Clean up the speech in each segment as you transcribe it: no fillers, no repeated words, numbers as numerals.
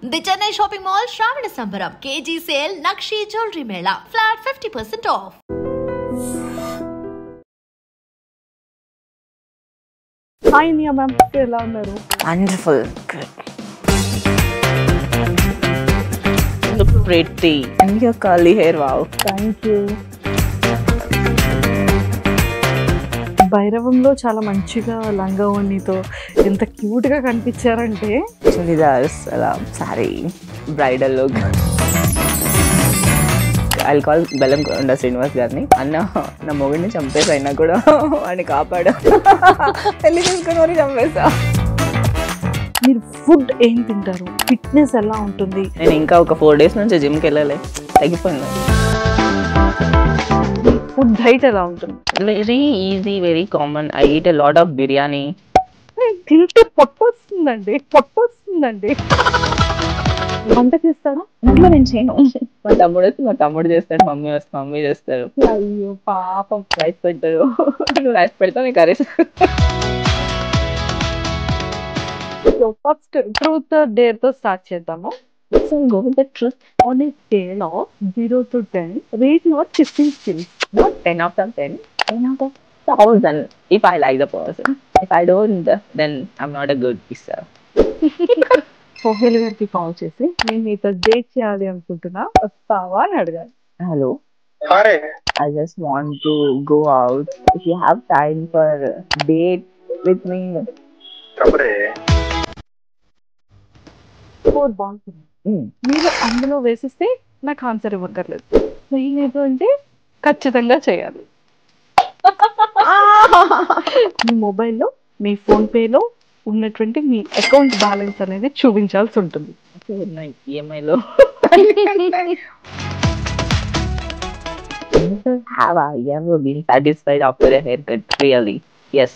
The Chennai Shopping Mall Shravana Sambaram KG Sale Nakshi Jewelry Mela Flat 50% off. Hi Nia ma'am, ఎలా ఉన్నారు? Wonderful. Good. You look pretty. And your curly hair, wow. Thank you. భైరవంలో చాలా మంచిగా లంగావోణితో ఎంత cute గా కనిపించారంటే Chudidars, saree, bridal look. I'll call బెల్లం కొండ శ్రీనివాస్ గారిని అన్న నా మొగుడిని చంపేసి అయినా కూడా వాడిని కాపాడు పెళ్లి చేసుకుని వాడిని చంపేసా. మీరు ఫుడ్ ఏం తింటారు? ఫిట్నెస్ ఎలా ఉంటుంది? నేను ఇంకా ఒక 4 days నుంచి జిమ్కి వెళ్ళాలి, తగ్గిపోయింది. ఫుడ్ డైట్ ఎలా ఉంటుంది? Very easy, very common. I eat a lot of biryani. తింటే పొట్ట వస్తుందండి. వంట చేస్తారా? ఇంట్లో నేను చేయను. మా తమ్ముడు చేస్తాడు, మమ్మీ చేస్తారు. అయ్యో పాపం. రైస్ పెడతాడు, నువ్వు రైస్ పెడతావు, నీకు కర్రీస్. ఫస్ట్ ట్రూత్ డేర్ తో స్టార్ట్ చేద్దాము. So go with the truth. On a scale of 0 to 10, rate your kissing skills. Not 10 out of 10, 10 out of 1,000 if I like the person. If I don't, then I'm not a good kisser. Sohail గారికి call చేసి నేను మీతో date చేయాలి అనుకుంటున్నా, వస్తావా అని అడగాలి. Hello. Hi. I just want to go out. If you have time for date with me. Kapre. Four బాగుంటుంది. మీరు అందులో వేసిస్తే నాకు ఆన్సర్ ఇవ్వక్కర్లేదు. లేదు అంటే ఖచ్చితంగా చేయాలి. మీ మొబైల్లో మీ ఫోన్ పేలో ఉన్నటువంటి మీ అకౌంట్ బ్యాలెన్స్ అనేది చూపించాల్సి ఉంటుంది. EMI లో. Have I ever been satisfied after a haircut? Really? Yes.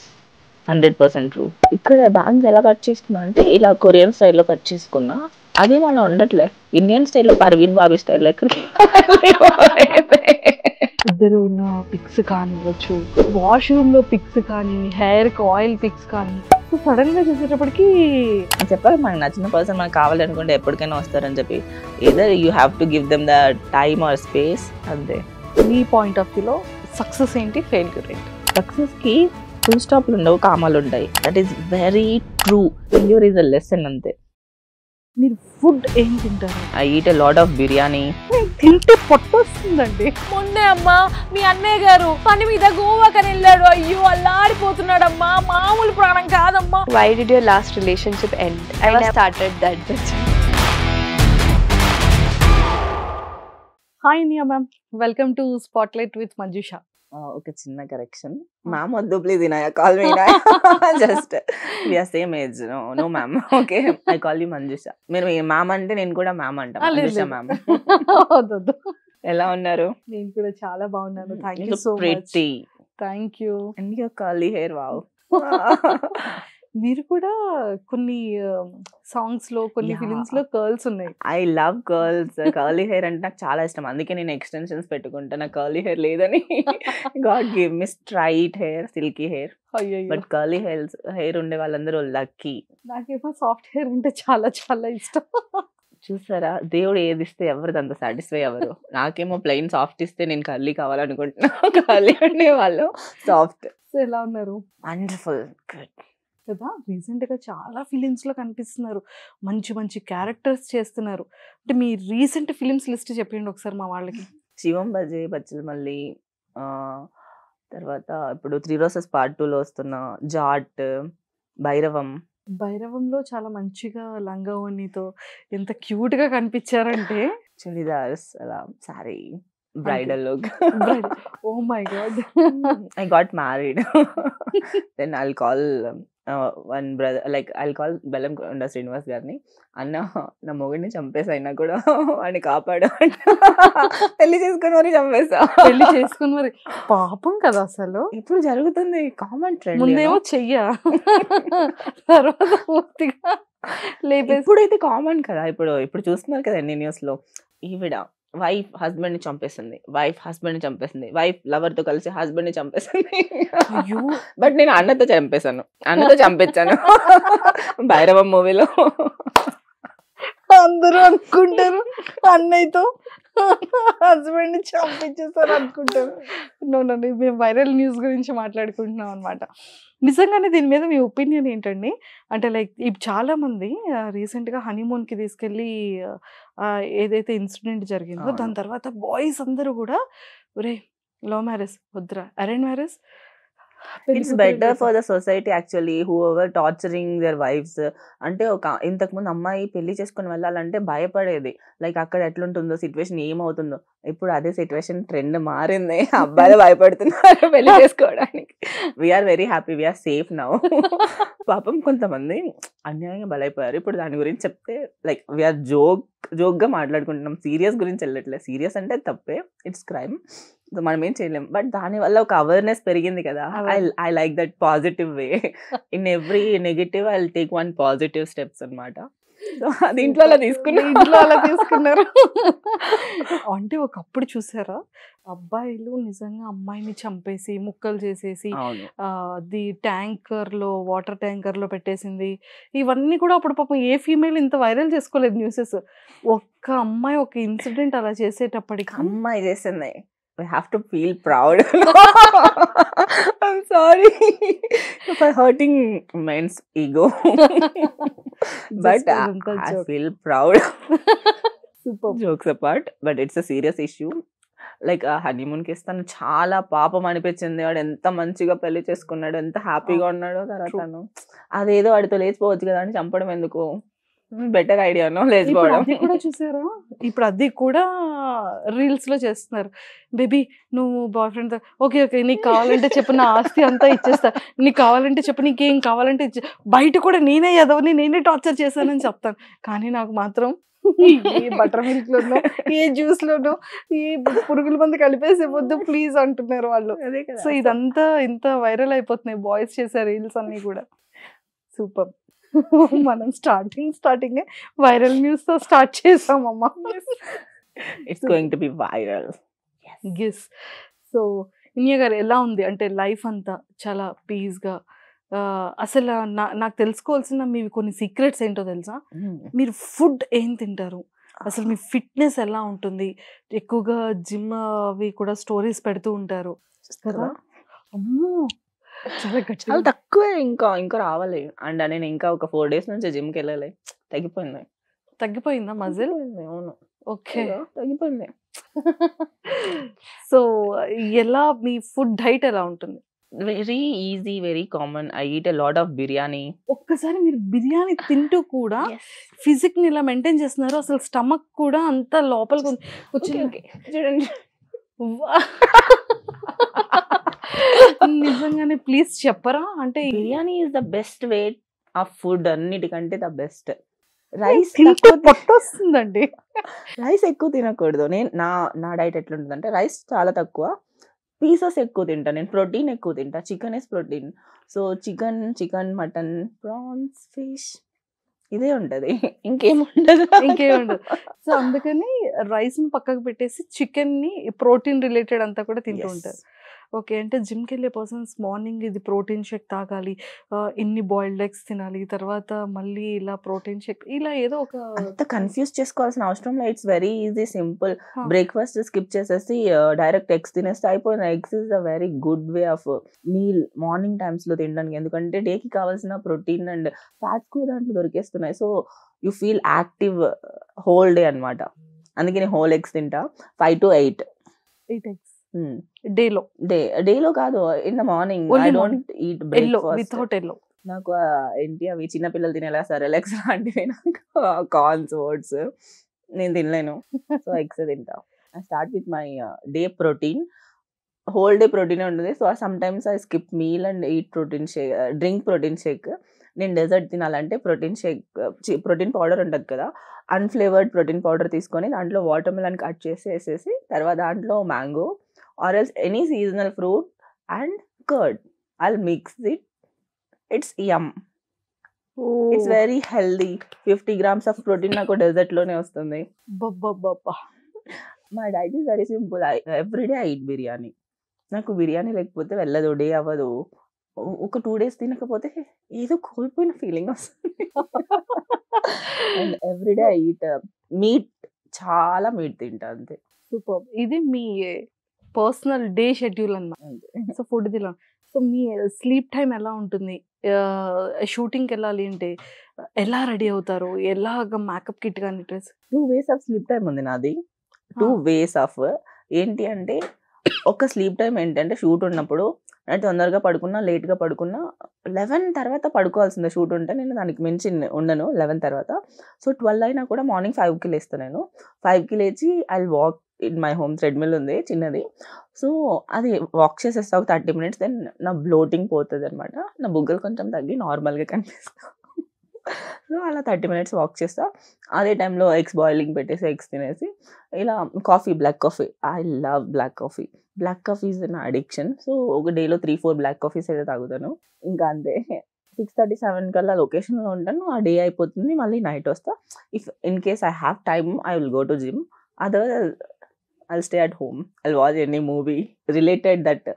100% true. ఇక్కడ బ్యాంగ్స్ ఎలా కట్ చేసుకున్నా అంటే ఇలా కొరియన్ స్టైల్లో కట్ చేసుకున్నా, అదే మనం ఉండట్లే. ఇండియన్ స్టైల్లో పర్వీన్ బాబీ స్టైల్లో ఇద్దరు ఉన్న పిక్స్ కానివ్వచ్చు, వాష్రూమ్ లో పిక్స్ కానీ, హెయిర్ కి ఆయిల్ పిక్స్ కానీ, సడన్ గా చూసేటప్పటికి చెప్పాలి. మనకు నచ్చిన పర్సన్ మనకు కావాలనుకుంటే ఎప్పటికైనా వస్తారని చెప్పి, either you have to give them the time or space. అంతే. మీ పాయింట్ ఆఫ్ వ్యూలో సక్సెస్ ఏంటి, ఫెయిల్యూర్ ఏంటి? సక్సెస్ కి ఫుల్ స్టాప్లు ఉండవు, కామాలు ఉంటాయి. That is very true. Failure is a lesson, అంతే. మీరు ఫుడ్ ఏం తింటారు? I eat a lot of biryani. తింటే పొట్ట వస్తుందండి. మొన్నే అమ్మా మీ అన్నయ్య గారు పని మీద గోవాకని వెళ్ళాడు. అయ్యో అల్లాడిపోతున్నాడమ్మా, మామూలు ప్రాణం కాదమ్మా. Why did your last relationship end? I started that bitch. Hi Niya ma'am, welcome to spotlight with Manjusha. ఒక చిన్న కరెక్షన్. మ్యామ్ వద్దు please, Inaya call me just we are same age. No ma'am. Okay, I call you Manjusha. మీరు ma'am అంటే నేను కూడా ma'am అంటా. Manjusha ma'am. ఎలా ఉన్నారు? నేను కూడా చాలా బాగున్నాను. Thank you so much. Pretty. Thank you. And your curly hair, wow. మీరు కూడా కొన్ని సాంగ్స్ లో, కొన్ని ఫిలిమ్స్ లో కర్ల్స్ ఉన్నాయి. I love curls. Curly hair అంటే నాకు చాలా ఇష్టం, అందుకే నేను ఎక్స్టెన్షన్స్ పెట్టుకుంటా. నాకు కర్లీ హెయిర్ లేదని God give me straight hair, silky hair. But curly hair ఉండే వాళ్ళందరూ లక్కీ. నాకేమో సాఫ్ట్ హెయిర్ ఉంటే చాలా చాలా ఇష్టం. చూసారా, దేవుడు ఏది ఇస్తే ఎవరిది అంత సాటిస్ఫై అవ్వరు. నాకేమో ప్లెయిన్ సాఫ్ట్ ఇస్తే నేను కర్లీ కావాలనుకుంటున్నా. కర్లీ ఉండే వాళ్ళు సాఫ్ట్. సో ఎలా ఉన్నారు? వండర్ఫుల్. గుడ్ కదా. రీసెంట్ గా చాలా ఫిలిమ్స్ లో కనిపిస్తున్నారు, మంచి మంచి క్యారెక్టర్స్ చేస్తున్నారు. అంటే మీ రీసెంట్ ఫిలిమ్స్ లిస్ట్ చెప్పండి ఒకసారి మా వాళ్ళకి. శివం బజే, బచ్చల మల్లి, తర్వాత ఇప్పుడు 3 Roses Part 2 లో వస్తున్న జాట్, భైరవం. భైరవంలో చాలా మంచిగా లంగావోణితో ఎంత క్యూట్ గా కనిపించారంటే churidars, sorry, bridal look. Oh my god. I got married. Then I'll call one brother, like I'll call బెల్లం కొండ శ్రీనివాస్ గారిని, అన్న నా మొగుడిని చంపేసి అయినా కూడా వాడిని కాపాడు. పెళ్లి చేసుకుని మరి చంపేసా. పెళ్లి చేసుకుని మరి పాపం కదా. అసలు ఇప్పుడు జరుగుతుంది కామన్ ట్రెండ్. ముందేమో చెయ్య, తర్వాత పూర్తిగా లేపేసి. ఇప్పుడైతే కామన్ కదా. ఇప్పుడు చూస్తున్నారు కదా ఎన్ని న్యూస్ లో. ఈవిడ వైఫ్ హస్బెండ్ ని చంపేసింది, వైఫ్ లవర్ తో కలిసి హస్బెండ్ ని చంపేసింది. బట్ నేను అన్నతో చంపించాను. భైరవం మూవీలో అందరూ అనుకుంటారు అన్నయ్యతో హస్బెండ్ చంపించేస్తారు అనుకుంటారు. నోనండి, మేము వైరల్ న్యూస్ గురించి మాట్లాడుకుంటున్నాం అనమాట. నిజంగానే దీని మీద మీ ఒపీనియన్ ఏంటండి? అంటే లైక్ ఇప్పుడు చాలా మంది రీసెంట్గా హనీమూన్కి తీసుకెళ్ళి ఏదైతే ఇన్సిడెంట్ జరిగిందో దాని తర్వాత బాయ్స్ అందరూ కూడా ఒరే లవ్ మ్యారేజ్ వద్దురా, arrange marriage. It's better for the society actually whoever torturing their wifes. అంటే ఒక ఇంతకుముందు అమ్మాయి పెళ్లి చేసుకుని వెళ్ళాలంటే భయపడేది, లైక్ అక్కడ ఎట్లుంటుందో సిచ్యువేషన్ ఏమవుతుందో. ఇప్పుడు అదే సిచ్యువేషన్ ట్రెండ్ మారింది, అబ్బాయిలు భయపడుతున్నారు పెళ్లి చేసుకోవడానికి. We're very happy, we're safe now. పాపం కొంతమంది అన్యాయంగా బలైపోయారు. ఇప్పుడు దాని గురించి చెప్తే లైక్ వీఆర్ జోక్గా మాట్లాడుకుంటున్నాం, సీరియస్ గురించి వెళ్ళట్లేదు. సీరియస్ అంటే తప్పే, ఇట్స్ క్రైమ్, మనం ఏం చేయలేం. బట్ దానివల్ల ఒక అవేర్నెస్ పెరిగింది కదా. I like that positive way. In every negative I take one positive steps అనమాట. సో అది ఇంట్లో అలా తీసుకున్నారు. అంటే ఒకప్పుడు చూసారా, అబ్బాయిలు నిజంగా అమ్మాయిని చంపేసి ముక్కలు చేసేసి అది వాటర్ ట్యాంకర్ లో పెట్టేసింది. ఇవన్నీ కూడా అప్పుడు పాపం ఏ ఫీమేల్ ఇంత వైరల్ చేసుకోలేదు న్యూసెస్. ఒక్క అమ్మాయి ఒక ఇన్సిడెంట్ అలా చేసేటప్పటికి అమ్మాయి చేసింది. We have to feel proud. I'm sorry for hurting men's ego. But I feel proud. Super. Jokes apart, but it's a serious issue. Like హనీమూన్కి ఇస్తాను, చాలా పాపం అనిపించింది. వాడు ఎంత మంచిగా పెళ్లి చేసుకున్నాడు, ఎంత హ్యాపీగా ఉన్నాడో. తర్వాత అదేదో వాడితో లేచిపోవచ్చు కదా అని చంపడం ఎందుకు? బెటర్ ఐడియానో లేచిపోవడం. అది కూడా చూసారా, ఇప్పుడు అది కూడా రీల్స్ లో చేస్తున్నారు. బేబీ నువ్వు బాయ్ ఫ్రెండ్ ఓకే నీకు కావాలంటే చెప్పు, నా ఆస్తి అంతా ఇచ్చేస్తా, నీకు కావాలంటే చెప్పు, నీకేం కావాలంటే బయట కూడా నేనే ఎదవని, నేనే టార్చర్ చేశానని చెప్తాను. కానీ నాకు మాత్రం ఏ బటర్ మిల్క్ లోనో ఏ జ్యూస్ లోనో ఏ పురుగుల మంది కలిపేసి వద్దు ప్లీజ్ అంటున్నారు వాళ్ళు. సో ఇదంతా ఇంత వైరల్ అయిపోతున్నాయి బాయ్స్ చేసే రీల్స్ అన్ని కూడా. సూపర్. మనం స్టార్టింగ్ వైరల్ న్యూస్ తో స్టార్ట్ చేసామమ్మా. It's going to be viral. yes. So Inaya garu ఎలా ఉంది అంటే లైఫ్ అంతా చాలా పీస్గా? అసలు నాకు తెలుసుకోవాల్సిన మీవి కొన్ని సీక్రెట్స్ ఏంటో తెలుసా? మీరు ఫుడ్ ఏం తింటారు, అసలు మీ ఫిట్నెస్ ఎలా ఉంటుంది? ఎక్కువగా జిమ్ అవి కూడా స్టోరీస్ పెడుతూ ఉంటారు కదా. అమ్మో చాలా చాలా తక్కువే, ఇంకా రావాలి. అండ్ నేను ఇంకా ఒక 4 days నుంచి జిమ్కి వెళ్ళాలి. తగ్గిపోయిందా మజిల్? అవును. ఓకే, తగ్గిపోయింది. సో ఎలా మీ ఫుడ్ డైట్ ఎలా ఉంటుంది? Very easy, very common. I eat a lot of biryani. ఒక్కసారి మీరు బిర్యానీ తింటూ కూడా ఫిజిక్ ని ఇలా మెయింటైన్ చేస్తున్నారు, అసలు స్టమక్ కూడా అంత లోపలికి వచ్చింది. చూడండి, నిజంగానే ప్లీజ్ చెప్పరా? అంటే biryani is the best way of food, అన్నిటికంటే ద బెస్ట్. రైస్ వస్తుందండి, రైస్ ఎక్కువ తినకూడదు. నేను నా డైట్ ఎట్లుంటుంది అంటే రైస్ చాలా తక్కువ, పీసెస్ ఎక్కువ తింటా. నేను ప్రోటీన్ ఎక్కువ తింటా. Chicken is protein. So chicken, mutton, prawns, fish ఇదే ఉంటది, ఇంకేముండదు. సో అందుకని రైస్ ని పక్కకు పెట్టేసి చికెన్ ని ప్రోటీన్ రిలేటెడ్ అంతా కూడా తింటూ ఉంటారు. ఓకే, అంటే జిమ్కి వెళ్ళే పర్సన్స్ మార్నింగ్ ఇది ప్రోటీన్ షేక్ తాగాలి, ఇన్ని బాయిల్డ్ ఎగ్స్ తినాలి, తర్వాత మళ్ళీ ఇలా ప్రోటీన్ షేక్, ఇలా ఏదో ఒక అంత కన్ఫ్యూజ్ చేసుకోవాల్సిన అవసరం లేదు. It's very easy, simple. Breakfast skip చేసేసి డైరెక్ట్ ఎగ్స్ తినేస్తే అయిపోయిన. Eggs is a very good way of meal morning times లో తినడానికి. ఎందుకంటే డేకి కావాల్సిన ప్రోటీన్ అండ్ ఫ్యాట్స్ కూడా దాంట్లో దొరికేస్తున్నాయి. So you feel active whole day అనమాట. అందుకే నేను హోల్ ఎగ్స్ తింటా. 5 to 8 eggs డేలో కాదు, in the morning. I don't eat without yellow. నాకు ఏంటి అవి చిన్నపిల్లలు తినేలా సెరెలాక్స్ లాంటివి, కార్న్స్, ఓట్స్ నేను తినలేను. సో ఎగ్స్ తింటా. I start with my day protein. Whole day protein ఉంటుంది. So sometimes I skip meal and eat protein shake, drink protein shake. నేను డెజర్ట్ తినాలంటే ప్రోటీన్ పౌడర్ ఉంటుంది కదా, అన్ఫ్లేవర్డ్ ప్రోటీన్ పౌడర్ తీసుకొని దాంట్లో వాటర్ మిలన్ కట్ చేసి వేసేసి, తర్వాత దాంట్లో mango or else any seasonal fruit and curd, I'll mix it. It's yum. It's very healthy. 50 grams of protein నాకు డెజర్ట్ లోనే వస్తుంది. My diet is very simple. Every day I eat biryani. నాకు బిర్యానీ లేకపోతే వెళ్ళదు, డే అవ్వదు. ఒక 2 days తినకపోతే ఏదో కోల్పోయిన ఫీలింగ్ వస్తుంది. And everyday I eat meat, చాలా మీట్ తింటా అంతే. సూపర్. ఇది మీ పర్సనల్ డే షెడ్యూల్ అన్నమాట. అంతే. సో ఫుడ్ తిన. సో మీ స్లీప్ టైం ఎలా ఉంటుంది? షూటింగ్కి వెళ్ళాలి అంటే ఎలా రెడీ అవుతారు? ఎలాగ మేకప్ కిట్ కానీ dress? 2 ways of sleep time ఉంది నాది. 2 ways ఆఫ్ ఏంటి అంటే, ఒక స్లీప్ టైం ఏంటంటే షూట్ ఉన్నప్పుడు నేను తొందరగా పడుకున్నా, లేట్గా పడుకున్నా 11 తర్వాత పడుకోవాల్సిందే. షూట్ ఉంటే నేను దానికి మించి ఉండను 11 తర్వాత. సో 12 అయినా కూడా మార్నింగ్ 5కి లేస్తాను. నేను 5కి లేచి I walk in my home. Treadmill ఉంది చిన్నది. సో అది వాక్ చేసేస్తా ఒక 30 minutes. దెన్ నా బ్లోటింగ్ పోతుంది అనమాట. నా బుగ్గలు కొంచెం తగ్గి నార్మల్గా కనిపిస్తా. సో అలా 30 minutes వాక్ చేస్తా. అదే టైంలో ఎగ్స్ బాయిలింగ్ పెట్టేసి ఎగ్స్ తినేసి ఇలా coffee, black coffee. I love black coffee. Black coffee is నా అడిక్షన్. సో ఒక డేలో 3-4 బ్లాక్ కాఫీస్ అయితే తాగుతాను. ఇంకా అంతే. 6:30-7 కల్లా లొకేషన్లో ఉంటాను. ఆ డే అయిపోతుంది. మళ్ళీ నైట్ వస్తా. If in case I have time I will go to gym. Otherwise I'll stay at home. I'll watch any movie related that,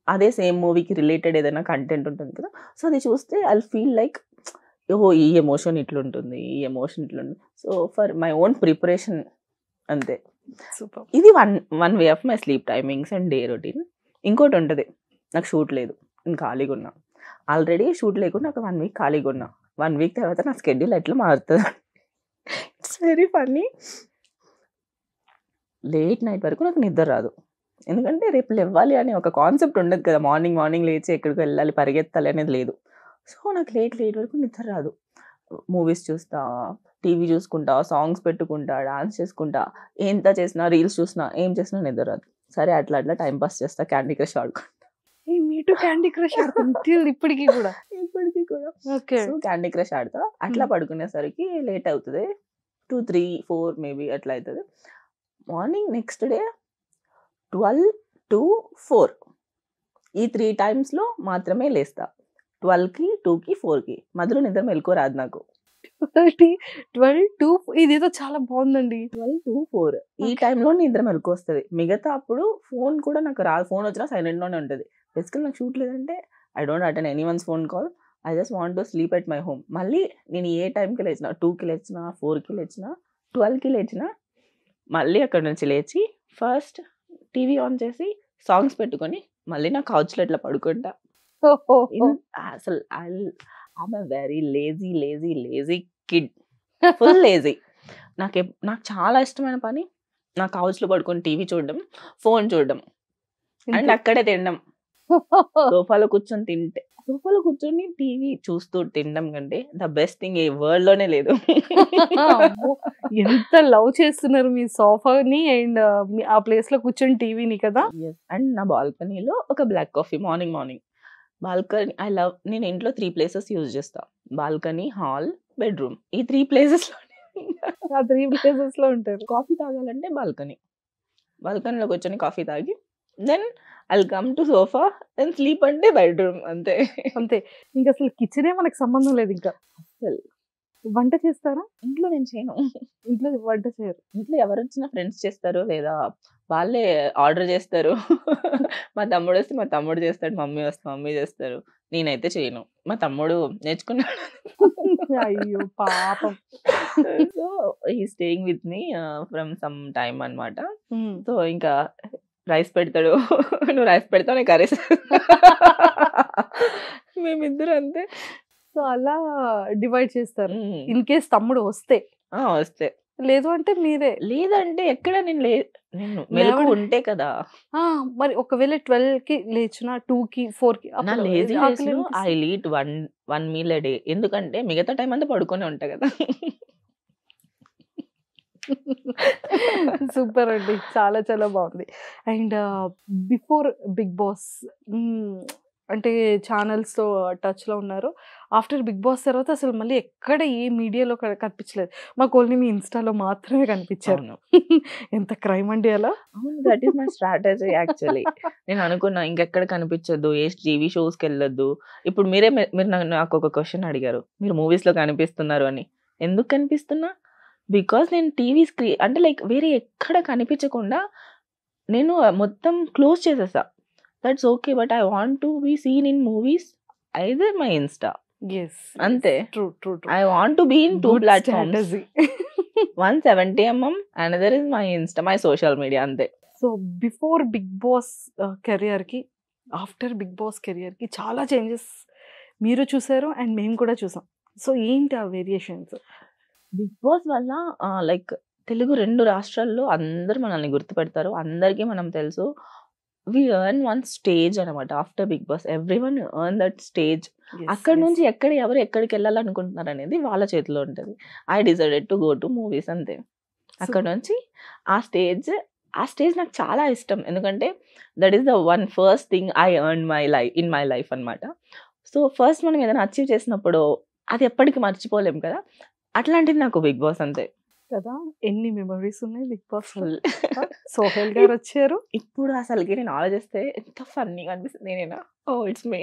అదే సేమ్ మూవీకి రిలేటెడ్ ఏదైనా కంటెంట్ ఉంటుంది కదా, సో అది చూస్తే ఐల్ ఫీల్ లైక్ ఓహో ఈ ఎమోషన్ ఇట్లుంటుంది, ఈ ఎమోషన్ ఇట్లుంటుంది. So for my own preparation అంతే. సూపర్. ఇది one way of my sleep timings and day routine. ఇంకోటి ఉంటుంది, నాకు షూట్ లేదు, నేను ఖాళీగా ఉన్నా. ఆల్రెడీ షూట్ లేకుండా ఒక 1 week ఖాళీగా ఉన్నా. 1 week తర్వాత నా స్కెడ్యూల్ ఎట్లా మారుతుంది. It's very funny. Late night వరకు నాకు నిద్ర రాదు. ఎందుకంటే రేపు లేవాలి అనే ఒక కాన్సెప్ట్ ఉండదు కదా. మార్నింగ్ లేచి ఎక్కడికి వెళ్ళాలి, పరిగెత్తాలి అనేది లేదు. సో నాకు లేట్ వరకు నిద్ర రాదు. మూవీస్ చూస్తా, టీవీ చూసుకుంటా, సాంగ్స్ పెట్టుకుంటా, డాన్స్ చేసుకుంటా, ఎంత చేసినా, రీల్స్ చూసినా, ఏం చేసినా నిద్ర రాదు. సరే అట్లా టైం పాస్ చేస్తా, క్యాండీ క్రష్ ఆడుకుంటా. మీటు క్యాండీ క్రష్ ఆడుతుంది ఇప్పటికీ కూడా? ఓకే. సో క్యాండీ క్రష్ ఆడతా. అట్లా పడుకునేసరికి లేట్ అవుతుంది. 2, 3, 4 మేబీ అట్లా అవుతుంది. మార్నింగ్ నెక్స్ట్ డే 12 to 4 ఈ 3 times మాత్రమే లేస్తా. 12కి, 2కి, 4కి మధ్యలో నిద్ర మెలుకో రాదు నాకు. 12 to ఇదేదో చాలా బాగుందండి. 12 to 4 ఈ టైంలో నిద్ర మెలుకు వస్తుంది. మిగతా అప్పుడు ఫోన్ కూడా నాకు రాదు. ఫోన్ వచ్చినా సైలెంట్లోనే ఉంటుంది. బేసికల్ నాకు షూట్ లేదంటే I don't attend any once phone call. I just want to sleep at my home. మళ్ళీ నేను ఏ టైంకి లేచినా, 2కి లేచినా, 4కి లేచినా, 12కి లేచినా, మళ్ళీ అక్కడ నుంచి లేచి ఫస్ట్ టీవీ ఆన్ చేసి సాంగ్స్ పెట్టుకొని మళ్ళీ నా కౌచ్లో ఇట్లా పడుకుంటా. అసలు I'm a very lazy kid. Full lazy. నాకు చాలా ఇష్టమైన పని నా కౌచ్లో పడుకొని టీవీ చూడడం, ఫోన్ చూడడం అండ్ అక్కడే తినడం. సోఫాలో కూర్చొని టీవీ చూస్తూ తినడం కంటే the best thing A world లోనే లేదు. ఎంత లవ్ చేస్తున్నారు మీ సోఫాని అండ్ ఆ ప్లేస్ లో కూర్చొని టీవీని కదా. అండ్ నా బాల్కనీలో ఒక బ్లాక్ కాఫీ మార్నింగ్ బాల్కనీ. నేను ఇంట్లో 3 places యూజ్ చేస్తా. Balcony, hall, bedroom. ఈ 3 places లో ఉంటారు. కాఫీ తాగాలంటే బాల్కనీలో కూర్చొని కాఫీ తాగి then I'll come to sofa then sleep అంటే బెడ్రూమ్. అంతే. ఇంకా అసలు కిచెనే మనకు సంబంధం లేదు. ఇంకా అసలు వంట చేస్తారా? ఇంట్లో నేను చేయను. ఇంట్లో వంట చేయరు. ఇంట్లో ఎవరు వచ్చినా ఫ్రెండ్స్ చేస్తారు, లేదా వాళ్ళే ఆర్డర్ చేస్తారు. మా తమ్ముడు వస్తే మా తమ్ముడు చేస్తాడు, మమ్మీ వస్తే మమ్మీ చేస్తారు. నేనైతే చేయను. మా తమ్ముడు నేర్చుకున్నాడు. అయ్యో పాపం. So he staying with me from some time అన్నమాట. సో ఇంకా రైస్ పెడతాడు, నువ్వు రైస్ పెడతావు, నేను కర్రీస్. మేమిద్దరు అంతే. సో అలా డివైడ్ చేస్తారు. ఇన్ కేస్ తమ్ముడు వస్తే లేదు అంటే మీరే. లేదంటే ఎక్కడ నేను మెలకు ఉంటే కదా. మరి ఒకవేళ 12కి లేచిన 2కి 4కి I eat one meal a day. ఎందుకంటే మిగతా టైం అంతా పడుకొని ఉంటా కదా. సూపర్ అండి, చాలా చాలా బాగుంది. అండ్ బిఫోర్ బిగ్ బాస్ అంటే ఛానల్స్తో టచ్లో ఉన్నారు. ఆఫ్టర్ బిగ్ బాస్ తర్వాత అసలు మళ్ళీ ఎక్కడ ఏ మీడియాలో కనిపించలేదు. మాకు ఓన్లీ మీ ఇన్స్టాలో మాత్రమే కనిపించారు. ఎంత క్రైమ్ అండి అలా. That is my strategy actually. నేను అనుకున్నా ఇంకెక్కడ కనిపించద్దు, ఏ టీవీ షోస్కి వెళ్ళొద్దు. ఇప్పుడు మీరు నాకు ఒక క్వశ్చన్ అడిగారు, మీరు మూవీస్లో కనిపిస్తున్నారు అని. ఎందుకు కనిపిస్తున్నా? బికాస్ నేను టీవీ స్క్రీన్ అంటే లైక్ వేరే ఎక్కడ కనిపించకుండా నేను మొత్తం క్లోజ్ చేసేసా. That's okay, but I want to be seen in movies either my insta. Yes అంతే. True true true. I want to be in 2 platforms. One 70mm, another is my Insta, my social media. అంతే. So before Bigg Boss కెరియర్కి after big Boss కెరియర్కి చాలా changes మీరు చూసారు and మేము కూడా చూసాం. సో ఏంటి ఆ వేరియేషన్స్? బిగ్ బాస్ వల్ల లైక్ తెలుగు 2 రాష్ట్రాల్లో అందరూ మనల్ని గుర్తుపెడతారు, అందరికీ మనం తెలుసు. వి ఎర్న్ వన్ స్టేజ్ అనమాట after big boss. Everyone earn that stage. అక్కడ నుంచి ఎవరు ఎక్కడికి వెళ్ళాలనుకుంటున్నారు అనేది వాళ్ళ చేతిలో ఉంటుంది. I decided to go to movies అంతే. అక్కడ నుంచి ఆ స్టేజ్ నాకు చాలా ఇష్టం, ఎందుకంటే that is the one first thing I earn in my life అనమాట. సో ఫస్ట్ మనం ఏదైనా అచీవ్ చేసినప్పుడు అది ఎప్పటికీ మర్చిపోలేం కదా, అట్లాంటిది నాకు బిగ్ బాస్ అంతే కదా. ఎన్ని మెమరీస్ ఉన్నాయి బిగ్ బాస్. సోహెల్ గారు వచ్చారు. ఇప్పుడు అసలుకి నేను ఆలోచిస్తే ఎంత ఫన్నీగా అనిపిస్తుంది. నేనేనా ఓ ఇట్స్ మీ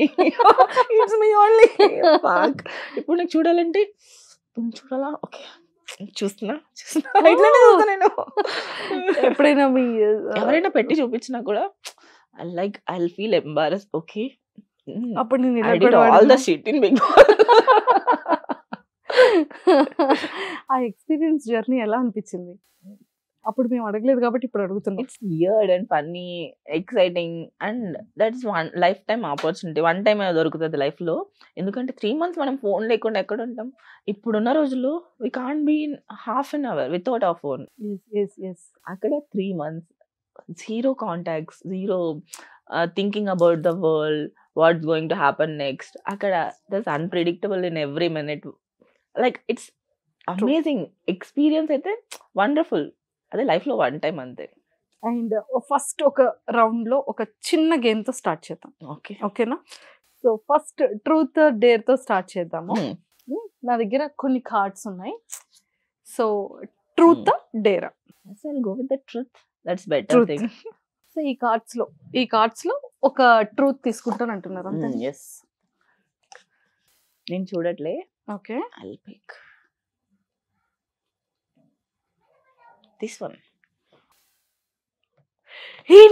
ఓన్లీ. ఇప్పుడు నాకు చూడాలంటే చూడాలా, ఓకే చూస్తున్నా ఇట్లానే చూస్తా నేను. ఎప్పుడైనా మీ ఎవరైనా పెట్టి చూపించినా కూడా like I feel embarrass. Okay అప్పుడు నేను I did all the shit in Big Boss. ఆ ఎక్స్పీరియన్స్ జర్నీ ఎలా అనిపించింది? అప్పుడు మేము అడగలేదు కాబట్టి ఇప్పుడు అడుగుతున్నాం. It's weird and funny, exciting, and that's one lifetime opportunity. One time దొరుకుతుంది లైఫ్ లో. ఎందుకంటే 3 months మనం ఫోన్ లేకుండా ఎక్కడ ఉంటాం? ఇప్పుడున్న రోజుల్లో we can't be in half an hour without our phone. అక్కడ 3 months zero contacts, zero thinking about the world, what's going to happen next. అక్కడ that's unpredictable in every minute. Like it's amazing experience అయితే wonderful. అదే life లో one time అంతే. And first ఒక round లో ఒక చిన్న గేమ్ తో స్టార్ట్ చేద్దాం. ఓకేనా? సో ఫస్ట్ ట్రూత్ డేర్ తో స్టార్ట్ చేద్దాము. నా దగ్గర కొన్ని కార్డ్స్ ఉన్నాయి. So truth dare. I'll go with the truth. That's better thing. So ఈ కార్డ్స్ లో ఒక ట్రూత్ తీసుకుంటాను అంటున్నారు అంతే. Yes. నేను చూడట్లే. Okay. I'll pick this one.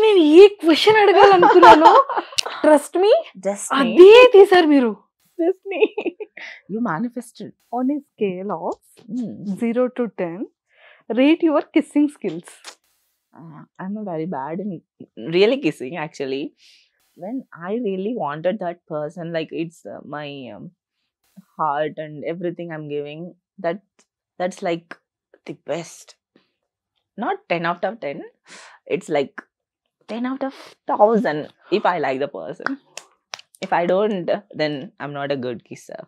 నేను ఏ క్వశ్చన్ అడగాలనుకున్నాను ట్రస్ట్ మీ అదే తీసారు మీరు. You manifested. On a scale of 0 to 10, rate your kissing skills. I'm very bad in really kissing actually. When I really wanted that person, like it's my heart and everything I'm giving, that's like the best. Not 10 out of 10. It's like 10 out of 1,000 if I like the person. If I don't, then I'm not a good kisser.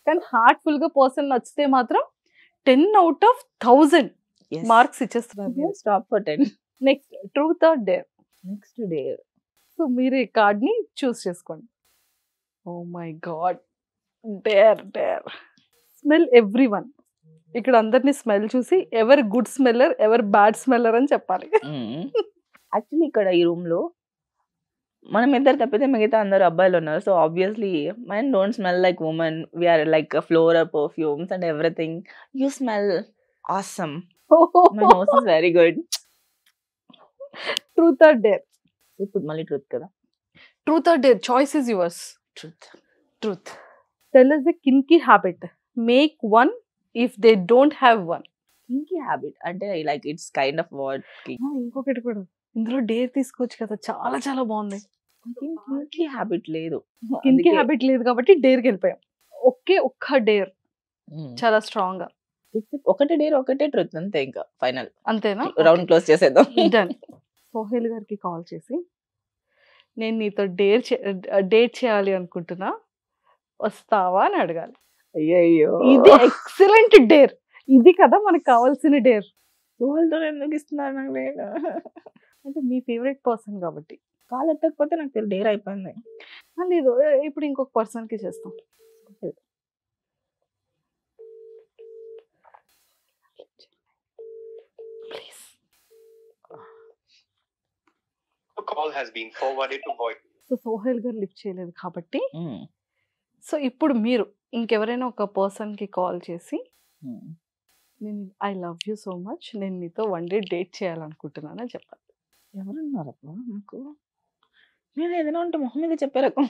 కానీ heartful గా person నచ్చితే మాత్రం 10 out of 1,000 Yes. Marks ఇచ్చేస్తున్నారు. Don't stop for 10. Next truth or dare. Next day. So మీరు ఈ card ని choose చేసుకోండి. Oh my god. Dare. Smell everyone. ఇక్కడ అందరినీ స్మెల్ చూసి ఎవరు గుడ్ స్మెల్లర్ ఎవరు బ్యాడ్ స్మెల్లర్ అని చెప్పాలి. యాక్చువల్లీ ఇక్కడ ఈ రూమ్ లో మనం ఇద్దరు తప్పితే మిగతా అందరు అబ్బాయిలు ఉన్నారు. So obviously men don't smell like women. We are like floral perfumes and everything. You smell awesome. My nose is very good. Truth or dare. ఇప్పుడు మళ్ళీ ట్రూత్ కదా. Truth or dare. Choice is yours. Truth. Tell us a kinky habit. Make one if they don't have one. Kinky habit అంటే like it's kind of what. ఇంకొకటి కూడా ఇందులో dare తీసుకోవచ్చు కదా. చాలా చాలా బాగుంది. కింకీ హ్యాబిట్ లేదు. కింకీ హ్యాబిట్ లేదు కాబట్టి డేర్కి వెళ్ళిపోయాం. ఒక్క డేర్ చాలా స్ట్రాంగ్ గా. ఒకటే డేర్ ఒకటే ట్రూత్ అంతే. ఇంకా ఫైనల్ అంతేనా? రౌండ్ క్లోజ్ చేసేద్దాం. డన్. సోహెల్ గారికి కాల్ చేసి నేను నీతో డేట్ చేయాలి అనుకుంటున్నా, వస్తావా అని అడగాలి. అయ్యో ఇది ఎక్సలెంట్ డేర్. ఇది కదా మనకు కావాల్సిన డేర్. సోహెల్తో ఎందుకు ఇస్తున్నారు నాకు నేను? అంటే మీ ఫేవరెట్ పర్సన్ కాబట్టి. కాల్ ఎత్తకపోతే నాకు డేర్ అయిపోయింది. లేదు, ఇప్పుడు ఇంకొక పర్సన్ కి చేస్తాం. Please. Call has been forwarded to voice. So Sohel garu lift చేయలేదు కాబట్టి సో ఇప్పుడు మీరు ఇంకెవరైనా ఒక పర్సన్ కి కాల్ చేసి నేను I love you so much, నేను నీతో 1 day డేట్ చేయాలనుకుంటున్నానని చెప్పాలి. ఎవరున్నారప్ప నాకు? నేను ఏదైనా ఉంటే మొహం మీద చెప్పే రకం.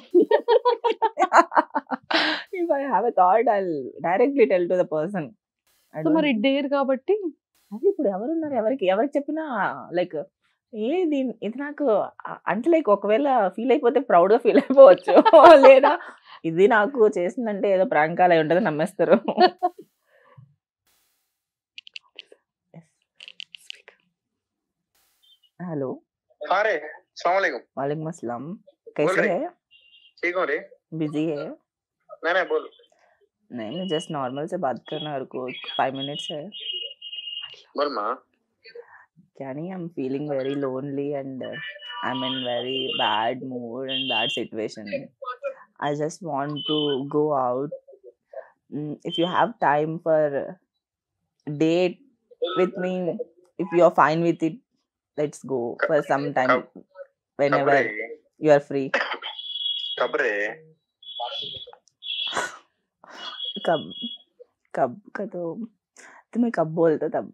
If I have a thought I directly tell to the person. So మరి డేర్ కాబట్టి అది ఇప్పుడు ఎవరున్నారు, ఎవరికి చెప్పినా లైక్ ఏది ఇది నాకు అంటే లైక్ ఒకవేళ ఫీల్ అయిపోతే ప్రౌడ్ గా ఫీల్ అయిపోవచ్చు, లేదా ఇది నాకు చేసిందంటే ఏదో ప్రాంకాలు అయి ఉంటుంది నమ్మేస్తారు. हेलो हाँ रे, अस्सलाम वालेकुम। वालेकुम अस्सलाम, बोल कैसे रहे? है? ठीक हो रे? बिजी है? नहीं बोल। नहीं जस्ट नॉर्मल से बात करना, और को 5 मिनट्स है। बोल माँ। क्या नहीं, I am feeling very lonely and I am in very bad mood and bad situation. I just want to go out. If you have time for date with me, if you are fine with it, let's go for some time whenever you are free. कब रे? कब का तो तुम्हें कब बोलता तब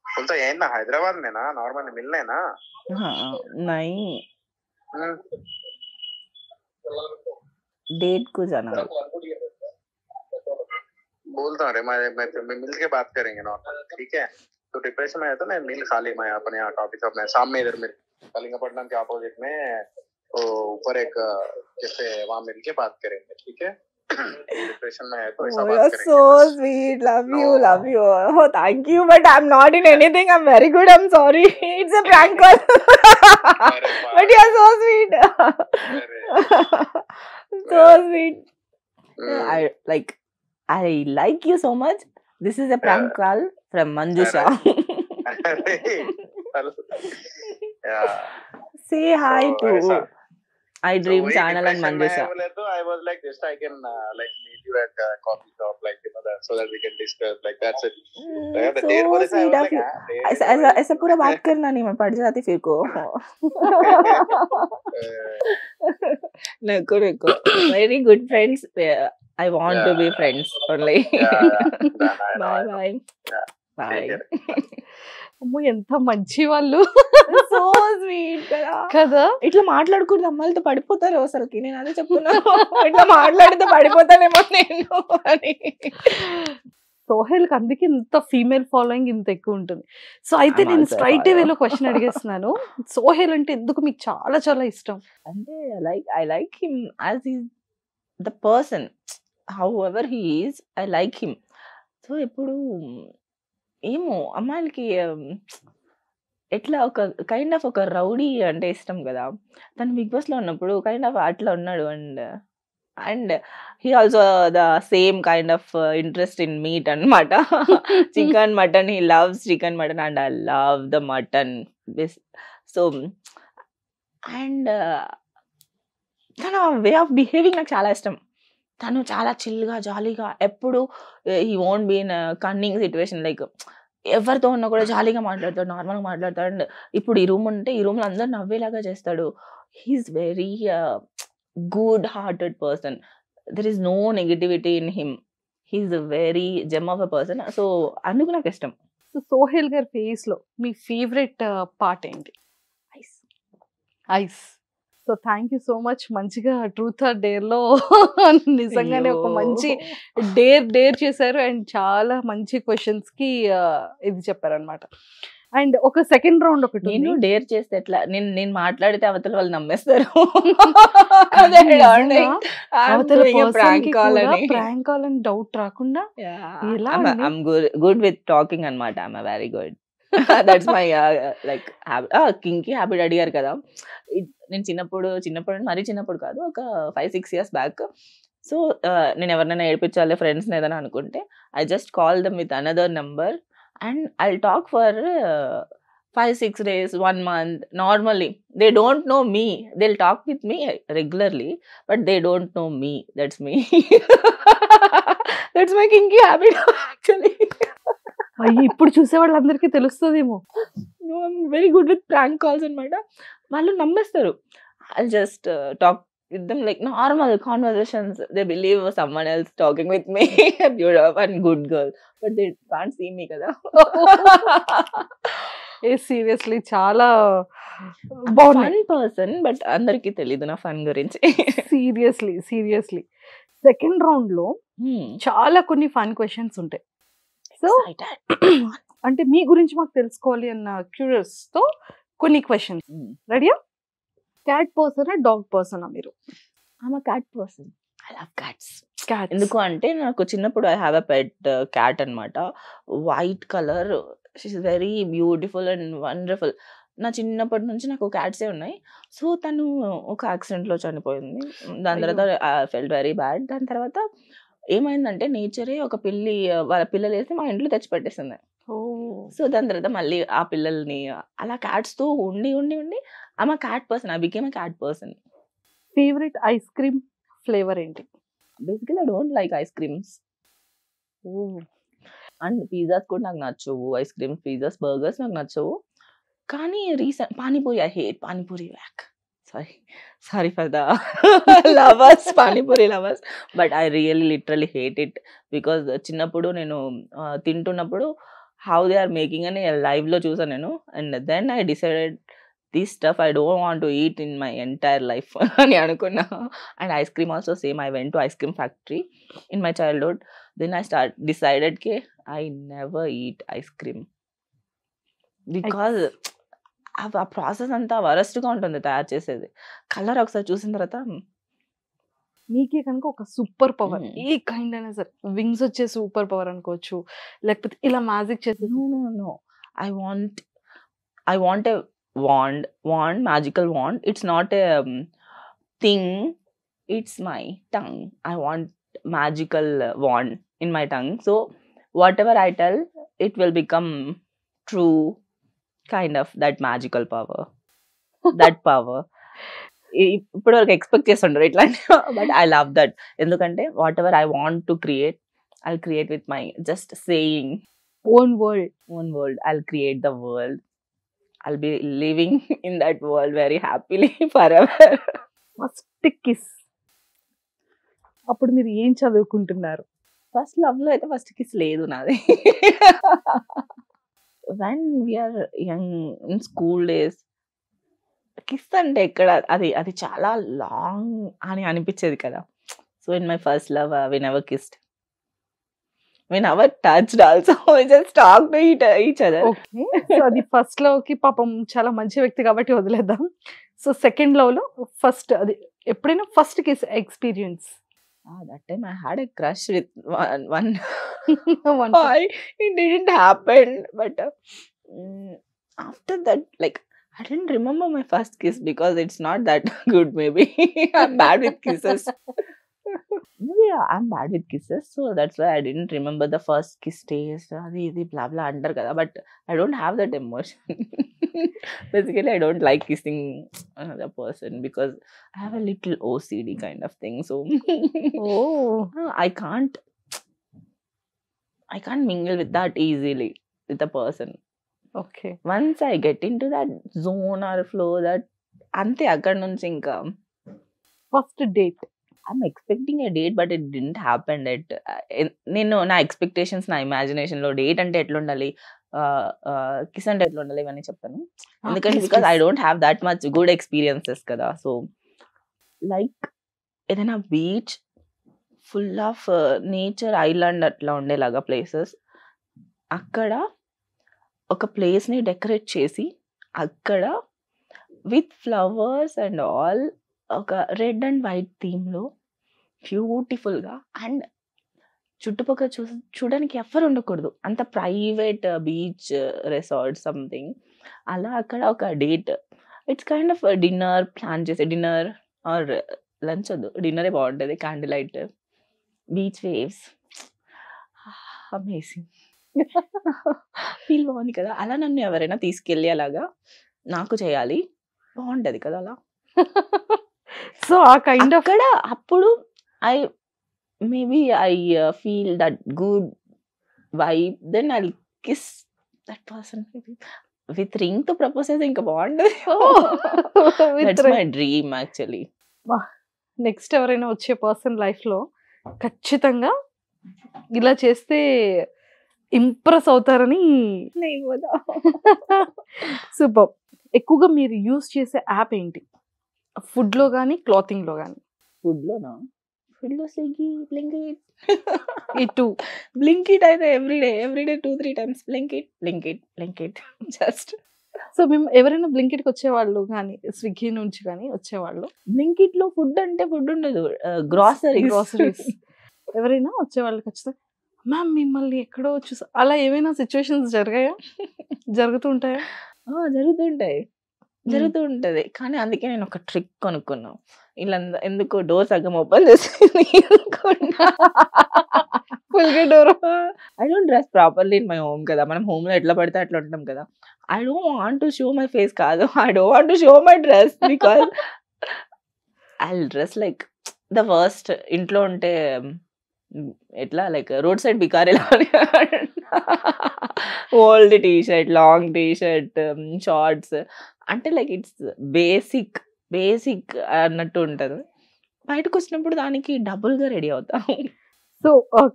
बोलता है ना, हैदराबाद में ना नॉर्मल मिलने ना। हाँ नहीं डेट को जाना बोलता रे, मैं मिल के बात करेंगे नॉर्मल, ठीक है? तो डिप्रेशन में है तो मैं मिल खाली मैं अपने यहाँ कॉफी शॉप में सामने इधर में कलिंगपट्टनम के अपोजिट में तो ऊपर एक कैफे, वहाँ मिल के बात करेंगे, ठीक है? डिप्रेशन में है तो ऐसा बात करेंगे। so sweet, love you. Oh thank you, but I'm not in anything, I'm very good, I'm sorry. It's a prank call. But you're so sweet. So sweet. I like you so much. This is a prank call from Manjusha. Say hi to I Dream channel and Manjusha. So I was like, just I can like meet you at a coffee shop, like you know that, so that we can discuss. Like that's it. So sweet of you. ऐसा पूरा बात करना नहीं, मैं पढ़ जाती फिर को. नको. Very good friends. I want to be friends only. Bye. అమ్మో ఎంత మంచి వాళ్ళు. సో స్వీట్ కదా. ఇట్లా మాట్లాడకూడదు, అమ్మాయిలతో పడిపోతారు అసలుకి. నేను అదే చెప్తున్నాను, ఇట్లా మాట్లాడితే పడిపోతానేమో నేను అని. సోహెల్ కి అందుకే ఇంత ఫీమేల్ ఫాలోయింగ్ ఇంత ఎక్కువ ఉంటుంది. సో అయితే నేను స్ట్రైట్ వేలో క్వశ్చన్ అడిగేస్తున్నాను, సోహెల్ అంటే ఎందుకు మీకు చాలా చాలా ఇష్టం? అంటే I like him as is the person, how ever he is, I like him. So ఇప్పుడు ఏమో అమ్మాయిలకి ఎట్లా ఒక కైండ్ ఆఫ్ ఒక రౌడీ అంటే ఇష్టం కదా. తను బిగ్ బాస్ లో ఉన్నప్పుడు కైండ్ ఆఫ్ అట్లా ఉన్నాడు. And he also the same kind of interest in meat అనమాట. Chicken mutton, he loves chicken mutton and I love the mutton. So and తన వే ఆఫ్ బిహేవింగ్ నాకు చాలా ఇష్టం. తను చాలా చిల్గా జాలీగా, ఎప్పుడు he won't be in cunning situation. Like ఎవరితో ఉన్నా కూడా జాలీగా మాట్లాడతాడు, నార్మల్గా మాట్లాడతాడు. అండ్ ఇప్పుడు ఈ రూమ్ ఉంటే ఈ రూమ్లో అందరు నవ్వేలాగా చేస్తాడు. He's very good hearted person. There is no negativity in him. He's a very gem of a person. So అందుకు నాకు ఇష్టం. సో సోహెల్ గారి ఫేస్ లో మీ ఫేవరెట్ పార్ట్ ఏంటి? Eyes. So thank you so much. మంచిగా ట్రూత్ ఆర్ డేర్ లో నిజంగానే ఒక మంచి డేర్ చేశారు అండ్ చాలా మంచి క్వశ్చన్స్ కి ఇది చెప్పారనమాట. అండ్ ఒక సెకండ్ రౌండ్ ఒకటి నేను డేర్ చేస్తే ఎట్లా, నేను మాట్లాడితే అవతల వాళ్ళు నమ్మేస్తారు. ప్రాంక్ కాల్ అని డౌట్ రాకుండా గుడ్ విత్ టాకింగ్ అనమాట. I'm very good. That's my like kinky habit. అడిగారు కదా, నేను చిన్నప్పుడు మరీ చిన్నప్పుడు కాదు, ఒక 5-6 years బ్యాక్. సో నేను ఎవరినైనా ఏడిపించాలి ఫ్రెండ్స్ని ఏదైనా అనుకుంటే, I just call them with another number and I'll talk for 5-6 days, 1 month normally. They don't know me. They'll talk with me regularly, but they don't know me. That's me. That's my kinky habit actually. ఇప్పుడు చూసే వాళ్ళందరికీ తెలుస్తుందేమో. No, I'm very good with prank calls అన్నమాట. వాళ్ళు నమ్మేస్తారు. I'll just talk with them like normal conversations. They believe someone else talking with me. Beautiful and good girl, but they can't see me kada. Seriously చాలా బాగున్నాయి. Fun person but అందరికి తెలీదు నా fun గురించి. Seriously second round లో చాలా కొన్ని fun questions ఉంటాయి. సో అంటే మీ గురించి మాకు తెలుసుకోవాలి అన్న క్యూరియస్ తో కొన్ని క్వశ్చన్స్. రెడీయా? క్యాట్ పర్సనా డాగ్ పర్సనా మీరు? I'm cat person. I love cats. Cat ఎందుకు అంటే నాకు చిన్నప్పుడు I have a pet cat అనమాట. White colour, she's very beautiful and wonderful. నా చిన్నప్పటి నుంచి నాకు క్యాట్సే ఉన్నాయి. సో తను ఒక యాక్సిడెంట్లో చనిపోయింది. దాని తర్వాత ఐ ఫెల్ట్ వెరీ బ్యాడ్. దాని తర్వాత ఏమైందంటే నేచరే ఒక పిల్లి వాళ్ళ పిల్లలు వేసి మా ఇంట్లో తెచ్చిపెట్టేసింది. సో దాని తర్వాత మళ్ళీ ఆ పిల్లల్ని అలా క్యాట్స్తో ఉండి ఉండి ఉండి I'm cat person. I became cat person. Favourite ice cream flavour ఏంటి? Basically I don't like ice creams and pizzas కూడా నాకు నచ్చవు. ఐస్ క్రీమ్స్, పిజ్జాస్, బర్గర్స్ నాకు నచ్చవు. కానీ recent panipuri, I hate panipuri. Sorry for the lovers, panipuri lovers, but I really literally hate it. Because చిన్నప్పుడు నేను తింటున్నప్పుడు హౌ దే ఆర్ మేకింగ్ అని లైవ్లో చూసాను నేను. And then I decided this stuff I don't want to eat in my entire life అని అనుకున్నా. And ice cream also same. I went to ice cream factory in my childhood. Then I decided ke I never eat ice cream because ఆ process అంతా వరస్ట్గా ఉంటుంది తయారు చేసేది. Colour ఒకసారి చూసిన తర్వాత మీకే కనుక ఒక సూపర్ పవర్ ఏ కైండ్ అయినా సరే, వింగ్స్ వచ్చే సూపర్ పవర్ అనుకోవచ్చు, లేకపోతే ఇలా మ్యాజిక్ చేసే. no I want a wand, magical wand. It's not a thing, it's my tongue. I want magical wand in my tongue, so whatever I tell it will become true, kind of that magical power. That power ఇప్పుడు వరకు expect చేస్తుంటారు ఇట్లా, but I love that. ఎందుకంటే what ever I want to create, I create with my just saying own world. I'll create the world. I'll be living in that world very happily forever. First kiss అప్పుడు మీరు ఏం చదువుకుంటున్నారు? First love లో అయితే first kiss లేదు నాది. when we are young in school days, kiss అంటే ఎక్కడ అది చాలా లాంగ్ అని అనిపించేది కదా. So in my first love we never kissed, we never touched also, we just talked to each other. Okay, so అది ఫస్ట్ లవ్ కి పాపం చాలా మంచి వ్యక్తి కాబట్టి వదిలేద్దాం. సో సెకండ్ లవ్ లో ఫస్ట్ అది ఎప్పుడైనా first kiss experience? That time I had a crush with one boy. It didn't happen, but after that, like, I didn't remember my first kiss because it's not that good. Maybe I'm bad with kisses. Maybe I'm bad with kisses, so that's why I didn't remember the first kiss taste. Adi blah blah under kada, but I don't have that emotion. Basically, I don't like kissing another person because I have a little OCD kind of thing. So I can't mingle with that easily with a person. Okay, Once I get into that zone or flow, that ante akkad nunchi inka first date. I'm expecting a date, but it didn't happen. నేను నా expectations, నా imagination లో date అంటే ఎట్లా ఉండాలి, kiss అంటే ఎట్లా ఉండాలి ఇవన్నీ చెప్తాను. ఎందుకంటే because I don't have that much good experiences కదా. సో లైక్ ఏదైనా beach full of nature, island అట్లా ఉండేలాగా ప్లేసెస్, అక్కడ ఒక ప్లేస్ని డెకరేట్ చేసి అక్కడ విత్ ఫ్లవర్స్ అండ్ ఆల్ ఒక రెడ్ అండ్ వైట్ థీమ్లో బ్యూటిఫుల్గా, అండ్ చుట్టుపక్కల చూడడానికి ఎవ్వరు ఉండకూడదు, అంత ప్రైవేట్ బీచ్ రిసార్ట్ సంథింగ్ అలా అక్కడ ఒక date. It's kind of dinner plan చేసే, డిన్నర్ ఆర్ లంచ్ వద్దు, డిన్నరే బాగుంటుంది. Candle light, beach waves, amazing. Feel బాగుంది కదా. అలా నన్ను ఎవరైనా తీసుకెళ్ళి అలాగా నాకు చేయాలి, బాగుంటుంది కదా అలా. సో ఆ కైండ్ ఆఫ్ అక్కడ అప్పుడు I feel that good vibe, then I kiss that person with ring తో ప్రపోజ్ చేస్తే ఇంకా బాగుంటుంది. That's my dream actually. Next ఎవరైనా వచ్చే పర్సన్ లైఫ్ లో ఖచ్చితంగా ఇలా చేస్తే ఇంప్రెస్ అవుతారని. సూపర్. ఎక్కువగా మీరు యూస్ చేసే యాప్ ఏంటి? ఫుడ్లో కానీ క్లాతింగ్లో కానీ? ఫుడ్లోనా? ఫుడ్లో స్విగ్గీ, బ్లింకిట్. ఈ టూ. బ్లింకిట్ అయితే everyday 2-3 times Blinkit just. So మేము ఎవరైనా బ్లింకిట్కి వచ్చేవాళ్ళు కానీ స్విగ్గీ నుంచి కానీ వచ్చేవాళ్ళు, బ్లింకిట్లో ఫుడ్ అంటే ఫుడ్ ఉండదు, గ్రాసరీస్. ఎవరైనా వచ్చేవాళ్ళు ఖచ్చితంగా మ్యామ్ మిమ్మల్ని ఎక్కడో చూసా, అలా ఏమైనా సిచ్యువేషన్స్ జరిగాయా? జరుగుతూ ఉంటాయా? జరుగుతూ ఉంటది. కానీ అందుకే నేను ఒక ట్రిక్ కొనుక్కున్నా. ఇలా ఎందుకు డోర్ సగం ఓపెన్ చేసి ఫుల్గా door. I don't dress properly in my home కదా, మనం హోమ్ లో ఎట్లా పడితే అట్లా ఉంటాం కదా. I don't want to show my face కాదు, I don't want to show my dress because I dress like the worst. ఇంట్లో ఉంటే ఎట్లా లైక్ రోడ్ సైడ్ బికారీలా, old T-shirt, long T-shirt, shorts, అంటే లైక్ ఇట్స్ బేసిక్ అన్నట్టు ఉంటుంది. బయటకు వచ్చినప్పుడు దానికి డబుల్ గా రెడీ అవుతాం. సో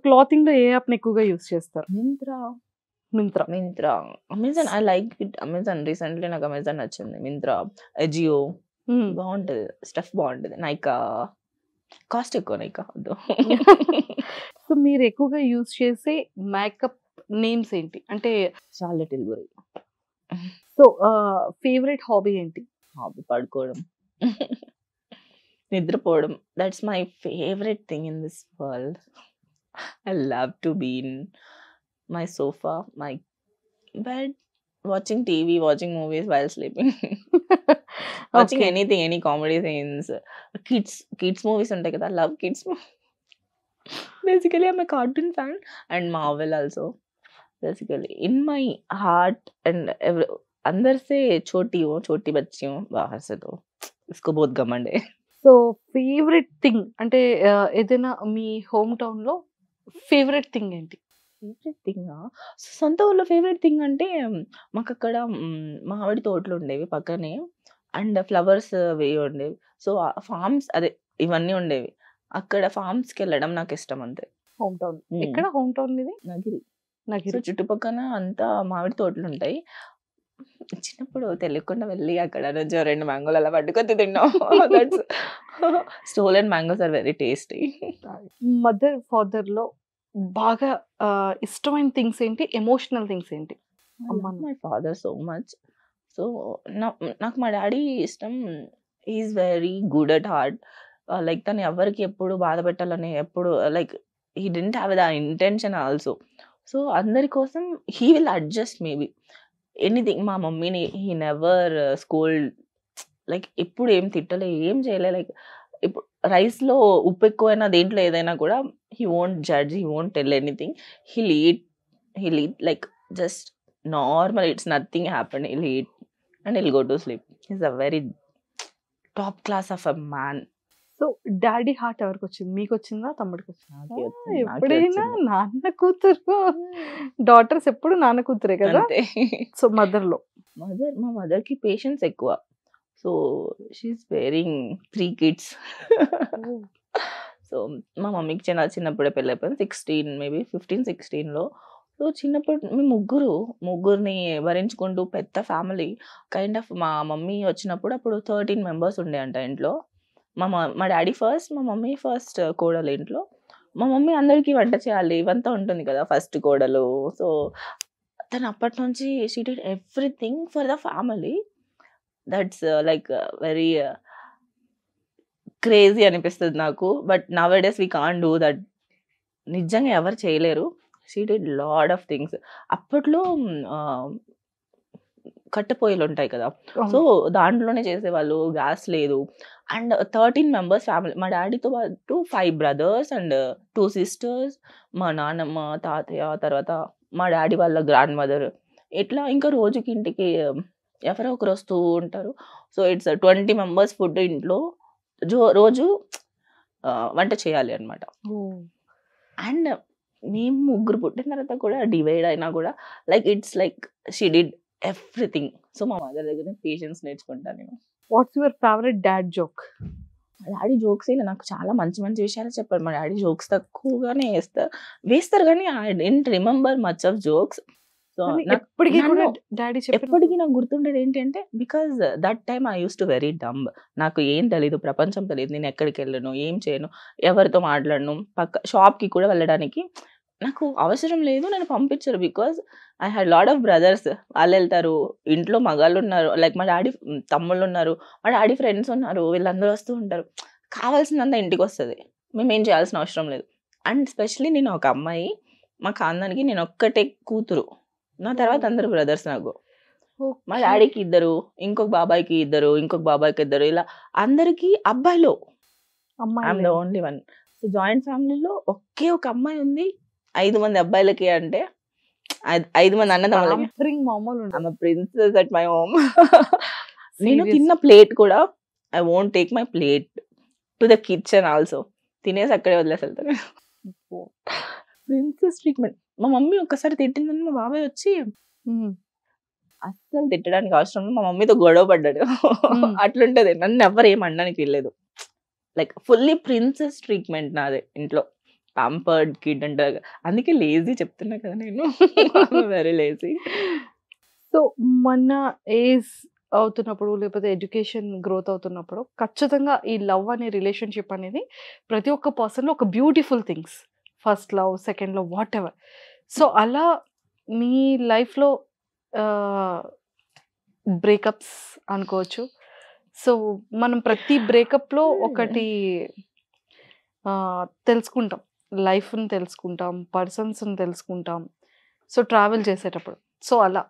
క్లాతింగ్ లో ఏ యాప్ ఎక్కువగా యూస్ చేస్తారు? Myntra, Amazon. I like it. Amazon recently నాకు అమెజాన్ నచ్చింది. మింత్రా, అజియో బాగుంటది, స్టఫ్ బాగుంటది. నైకా కాస్ట్ ఎక్కువ, నైకా వద్దు. సో మీరు ఎక్కువగా యూస్ చేసే మేకప్ నేమ్స్ ఏంటి? అంటే Charlotte Tilbury. So favourite hobby ఏంటి? హాబీ పడుకోవడం, నిద్రపోవడం. That's my favourite thing in this world. I love to be in my sofa, my bed, watching TV, watching movies while sleeping. Watching anything, any comedy scenes, kids movies untai kada. I love kids movies. Basically I'm a cartoon fan and Marvel also. Basically in my heart and अंदर से छोटी बच्ची हूँ, बाहर से तो इसको बहुत घमंड है. సో ఫేవరెట్ థింగ్ అంటే ఏదైనా మీ హోమ్ టౌన్ లో ఫేవరెట్ థింగ్ ఏంటి? ఫేవరెట్ థింగ్, సొంత ఊళ్ళో ఫేవరెట్ థింగ్ అంటే మాకు అక్కడ మామిడి తోటలు ఉండేవి పక్కనే, అండ్ ఫ్లవర్స్ అవి ఉండేవి. సో ఫార్మ్స్ అదే ఇవన్నీ ఉండేవి. అక్కడ ఫార్మ్స్కి వెళ్ళడం నాకు ఇష్టం అంతే. హోమ్ టౌన్ ఎక్కడ? హోమ్ టౌన్ ఇది నగిరి. నగిరి. చుట్టుపక్కల అంతా మామిడి తోటలు ఉంటాయి. చిన్నప్పుడు తెలియకుండా వెళ్ళి అక్కడ నుంచి 2 మ్యాంగోలు అలా పట్టుకొని తిన్నాం. Stolen mangoes are very tasty. Mother father లో బాగా ఇష్టమైన థింగ్స్ ఏంటి? ఎమోషనల్ థింగ్స్ ఏంటి? My father so much. So నాకు మా డాడీ ఇష్టం. Is very good at heart. Like తను ఎవరికి ఎప్పుడు బాధ పెట్టాలని ఎప్పుడు like he didn't have the intention also. So అందరి కోసం he will adjust maybe anything. మా మమ్మీని హీ నెవర్ స్కోల్డ్, లైక్ ఎప్పుడు ఏం తిట్టలే, ఏం చేయలే. లైక్ ఇప్పుడు రైస్లో ఉప్పు ఎక్కువైనా దేంట్లో ఏదైనా కూడా he won't judge, he won't tell anything. He'll eat like just normal, it's nothing happened. He'll eat and he'll go to sleep. He's a very top class of a man. So daddy heart ఎవరికి వచ్చింది? మీకు వచ్చిందా, తమ్ముడికి వచ్చిందా? నాకే వచ్చింది. ఎప్పుడైనా నాన్న కూతురు, డాటర్స్ ఎప్పుడు నాన్న కూతురే కదా. సో మా మదర్కి పేషెన్స్ ఎక్కువ. So she's bearing 3 kids. So మా మమ్మీకి చిన్నప్పుడే పెళ్ళి అయిపోయింది, 16 మేబీ 15-16లో. సో చిన్నప్పుడు మేము ముగ్గురిని భరించుకుంటూ పెద్ద ఫ్యామిలీ కైండ్ ఆఫ్. మా మమ్మీ వచ్చినప్పుడు అప్పుడు 13 members ఉండే అంట ఇంట్లో. మా డాడీ ఫస్ట్, మా మమ్మీ ఫస్ట్ కోడలు ఇంట్లో. మా మమ్మీ అందరికీ వంట చేయాలి, ఇవంతా ఉంటుంది కదా ఫస్ట్ కోడలు. సో తను అప్పటి నుంచి she did everything for the family. That's like very crazy అనిపిస్తుంది నాకు. But now days we can't do that. నిజంగా ఎవరు చేయలేరు. She did lot of things. అప్పట్లో కట్టెపొయ్యలు ఉంటాయి కదా, సో దాంట్లోనే చేసేవాళ్ళు, గ్యాస్ లేదు. And 13 members family. మా డాడీతో పాటు 5 brothers అండ్ 2 sisters, మా నాన్నమ్మ, తాతయ్య, తర్వాత మా డాడీ వాళ్ళ గ్రాండ్ మదర్. ఇట్లా ఇంకా రోజుకి ఇంటికి ఎవరో ఒకరు వస్తూ ఉంటారు. సో ఇట్స్ 20 members ఫుడ్ ఇంట్లో రోజు వంట చేయాలి అనమాట. అండ్ మేము ముగ్గురు పుట్టిన తర్వాత కూడా డివైడ్ అయినా కూడా like it's like she did everything. So మా మదర్ దగ్గర పేషెన్స్ నేర్చుకుంటాను నేను. What's your favourite dad joke? Daddy jokes ఇలా నాకు చాలా మంచి మంచి విషయాలు చెప్పారు. మా డాడీ జోక్స్ తక్కువగానే వేస్తారు కానీ I didn't remember much of jokes. So ఎప్పటికీ కూడా డాడీ ఎప్పటికీ నాకు గుర్తుండేది ఏంటంటే because that time I use to very dumb. నాకు ఏం తెలీదు, ప్రపంచం తెలియదు, నేను ఎక్కడికి వెళ్ళను, ఏం చేయను, ఎవరితో మాట్లాడను, పక్క షాప్కి కూడా వెళ్ళడానికి నాకు అవసరం లేదు, నన్ను పంపించరు. Because I had lot of brothers, వాళ్ళు వెళ్తారు, ఇంట్లో మగాళ్ళు ఉన్నారు, లైక్ మా డాడీ తమ్ముళ్ళు ఉన్నారు, మా డాడీ ఫ్రెండ్స్ ఉన్నారు, వీళ్ళందరూ వస్తూ ఉంటారు, కావాల్సినంత ఇంటికి వస్తుంది, మేమేం చేయాల్సిన అవసరం లేదు. అండ్ స్పెషలీ నేను ఒక అమ్మాయి, మా ఖాందానికి నేను ఒక్కటే కూతురు, నా తర్వాత అందరు బ్రదర్స్ నాకు. మా డాడీకి ఇద్దరు, ఇంకొక బాబాయ్కి ఇద్దరు, ఇంకొక బాబాయ్కి ఇద్దరు, ఇలా అందరికి అబ్బాయిలో I'm the only one. So joint ఫ్యామిలీలో ఒకే ఒక అమ్మాయి ఉంది, 5 మంది అబ్బాయిలకి అంటే 5 మంది అన్నదమ్ములకి. Princess at my home. నేను తిన్న ప్లేట్ కూడా I won't take my plate to the kitchen also, తినేసి అక్కడే వదిలేసి వెళ్తాను. Princess treatment. మా మమ్మీ ఒక్కసారి తిట్టిందని మా బాబాయ్ వచ్చి అస్సలు తిట్టడానికి అవసరం లేదు, మా మమ్మీతో గొడవ పడ్డాడు. అట్లుంటది, నన్ను ఎవరు ఏం అనడానికి వెళ్ళలేదు. లైక్ ఫుల్లీ ప్రిన్సెస్ ట్రీట్మెంట్ నాదే ఇంట్లో. పాంపర్డ్ కిడ్ అంటారు, అందుకే లేజీ చెప్తున్నా కదా నేను, వెరీ లేజీ. సో మన ఏజ్ అవుతున్నప్పుడు లేకపోతే ఎడ్యుకేషన్ గ్రోత్ అవుతున్నప్పుడు ఖచ్చితంగా ఈ లవ్ అనే రిలేషన్షిప్ అనేది ప్రతి ఒక్క పర్సన్లో ఒక beautiful things, first love, second love, what ever. So అలా మీ లైఫ్లో బ్రేకప్స్ అనుకోవచ్చు. సో మనం ప్రతి బ్రేకప్లో ఒకటి తెలుసుకుంటాం, లైఫ్ని తెలుసుకుంటాం, పర్సన్స్ని తెలుసుకుంటాం, సో ట్రావెల్ చేసేటప్పుడు. సో అలా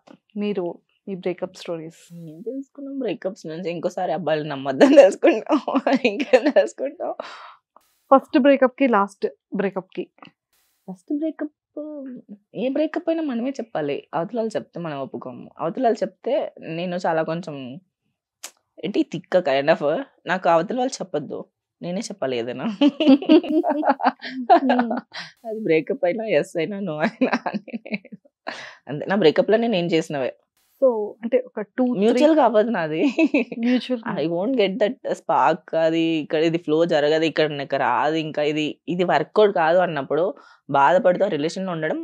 మీరు ఈ బ్రేకప్ స్టోరీస్ ఏం తెలుసుకున్నాం బ్రేకప్స్ నుంచి? ఇంకోసారి అబ్బాయిలు నమ్మద్దని తెలుసుకుంటాం, ఇంకేం తెలుసుకుంటాం. ఫస్ట్ బ్రేకప్కి లాస్ట్ బ్రేకప్కి. ఫస్ట్ బ్రేకప్, ఏ బ్రేకప్ అయినా మనమే చెప్పాలి, అవతలాలు చెప్తే మనం ఒప్పుకోము. అవతలాలు చెప్తే నేను చాలా కొంచెం ఏంటి తిక్క కైండ్ ఆఫ్, నాకు అవతల వాళ్ళు చెప్పొద్దు, నేనే చెప్పాలి ఏదైనా. అది బ్రేకప్ అయినా ఎస్ అయినా నో అయినా అంతే. నా బ్రేకప్ లో నేను ఏం చేసినవే. సో అంటే ఒక 2 మ్యూచువల్ గా అవ్వదు నాది. Mutual I won't get that spark. అది ఇక్కడ ఇది ఫ్లో జరగదు, ఇక్కడ రాదు, ఇంకా ఇది వర్కౌట్ కాదు అన్నప్పుడు బాధపడుతూ రిలేషన్ లో ఉండడం